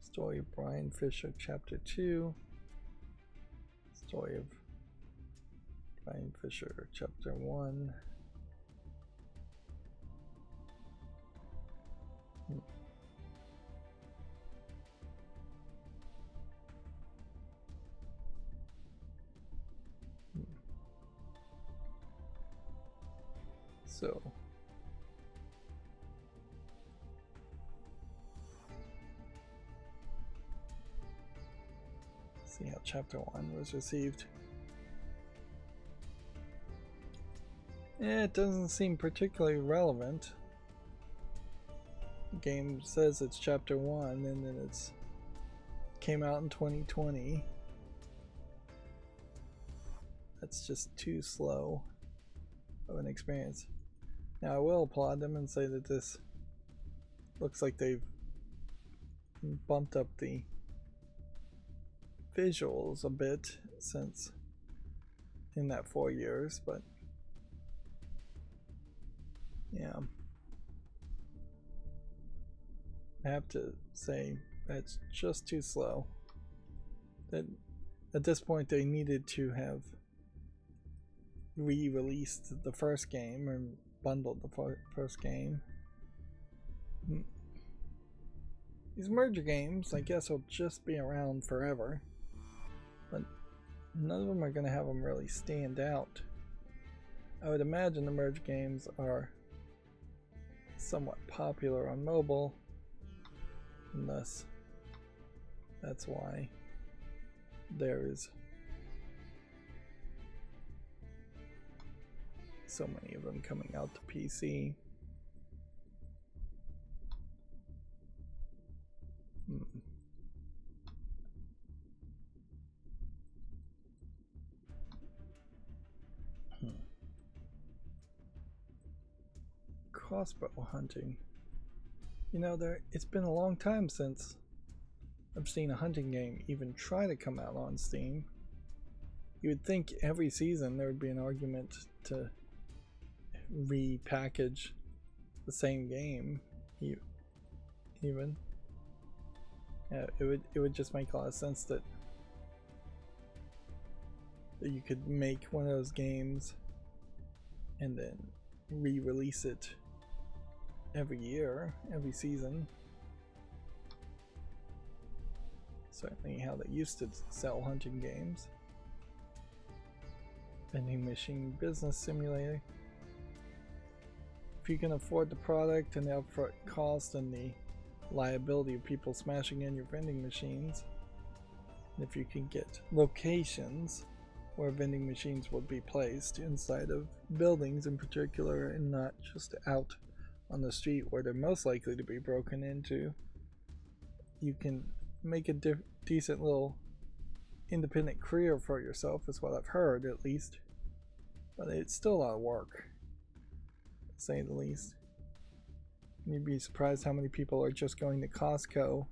Speaker 1: Story of Brian Fisher, Chapter 2. Story of Brian Fisher, Chapter 1. So see how Chapter 1 was received. It doesn't seem particularly relevant. The game says it's Chapter 1 and then it's came out in 2020. That's just too slow of an experience. Now I will applaud them and say that this looks like they've bumped up the visuals a bit since in that 4 years, but yeah, I have to say that's just too slow. That at this point they needed to have re-released the first game or bundled the first game. These merger games, I guess, will just be around forever, but none of them are going to have them really stand out. I would imagine the merge games are somewhat popular on mobile, and thus That's why there is so many of them coming out to PC. Crossbow hunting. You know, it's been a long time since I've seen a hunting game even try to come out on Steam. You would think every season there would be an argument to repackage the same game, even. Yeah, it would just make a lot of sense that you could make one of those games and then re-release it every year, every season. Certainly how they used to sell hunting games. Vending machine business simulator. If you can afford the product and the upfront cost and the liability of people smashing in your vending machines, and if you can get locations where vending machines will be placed inside of buildings in particular and not just out on the street where they're most likely to be broken into, you can make a decent little independent career for yourself, is what I've heard at least. But it's still a lot of work, to say the least. You'd be surprised how many people are just going to Costco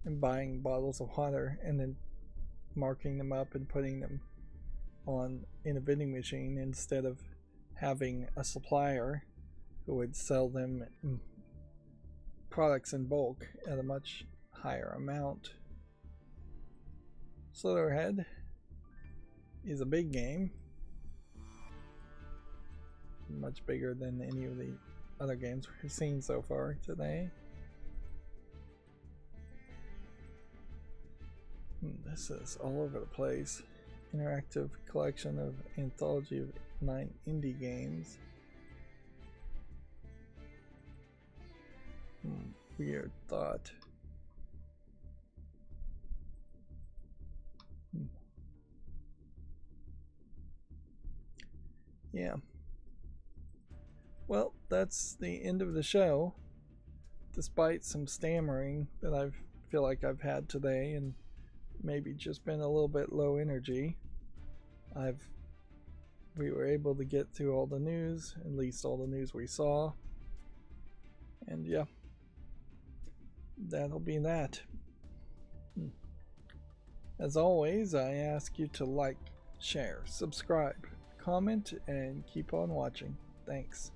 Speaker 1: and buying bottles of water and then marking them up and putting them in a vending machine instead of having a supplier who would sell them products in bulk at a much higher amount. Slitherhead is a big game, much bigger than any of the other games we've seen so far today. This is all over the place. Interactive collection of anthology of 9 indie games. Weird thought. Yeah. Well, that's the end of the show. Despite some stammering that I feel like I've had today and maybe just been a little bit low energy, we were able to get through all the news, at least all the news we saw. And yeah, that'll be that. As always, I ask you to like, share, subscribe, comment, and keep on watching. Thanks.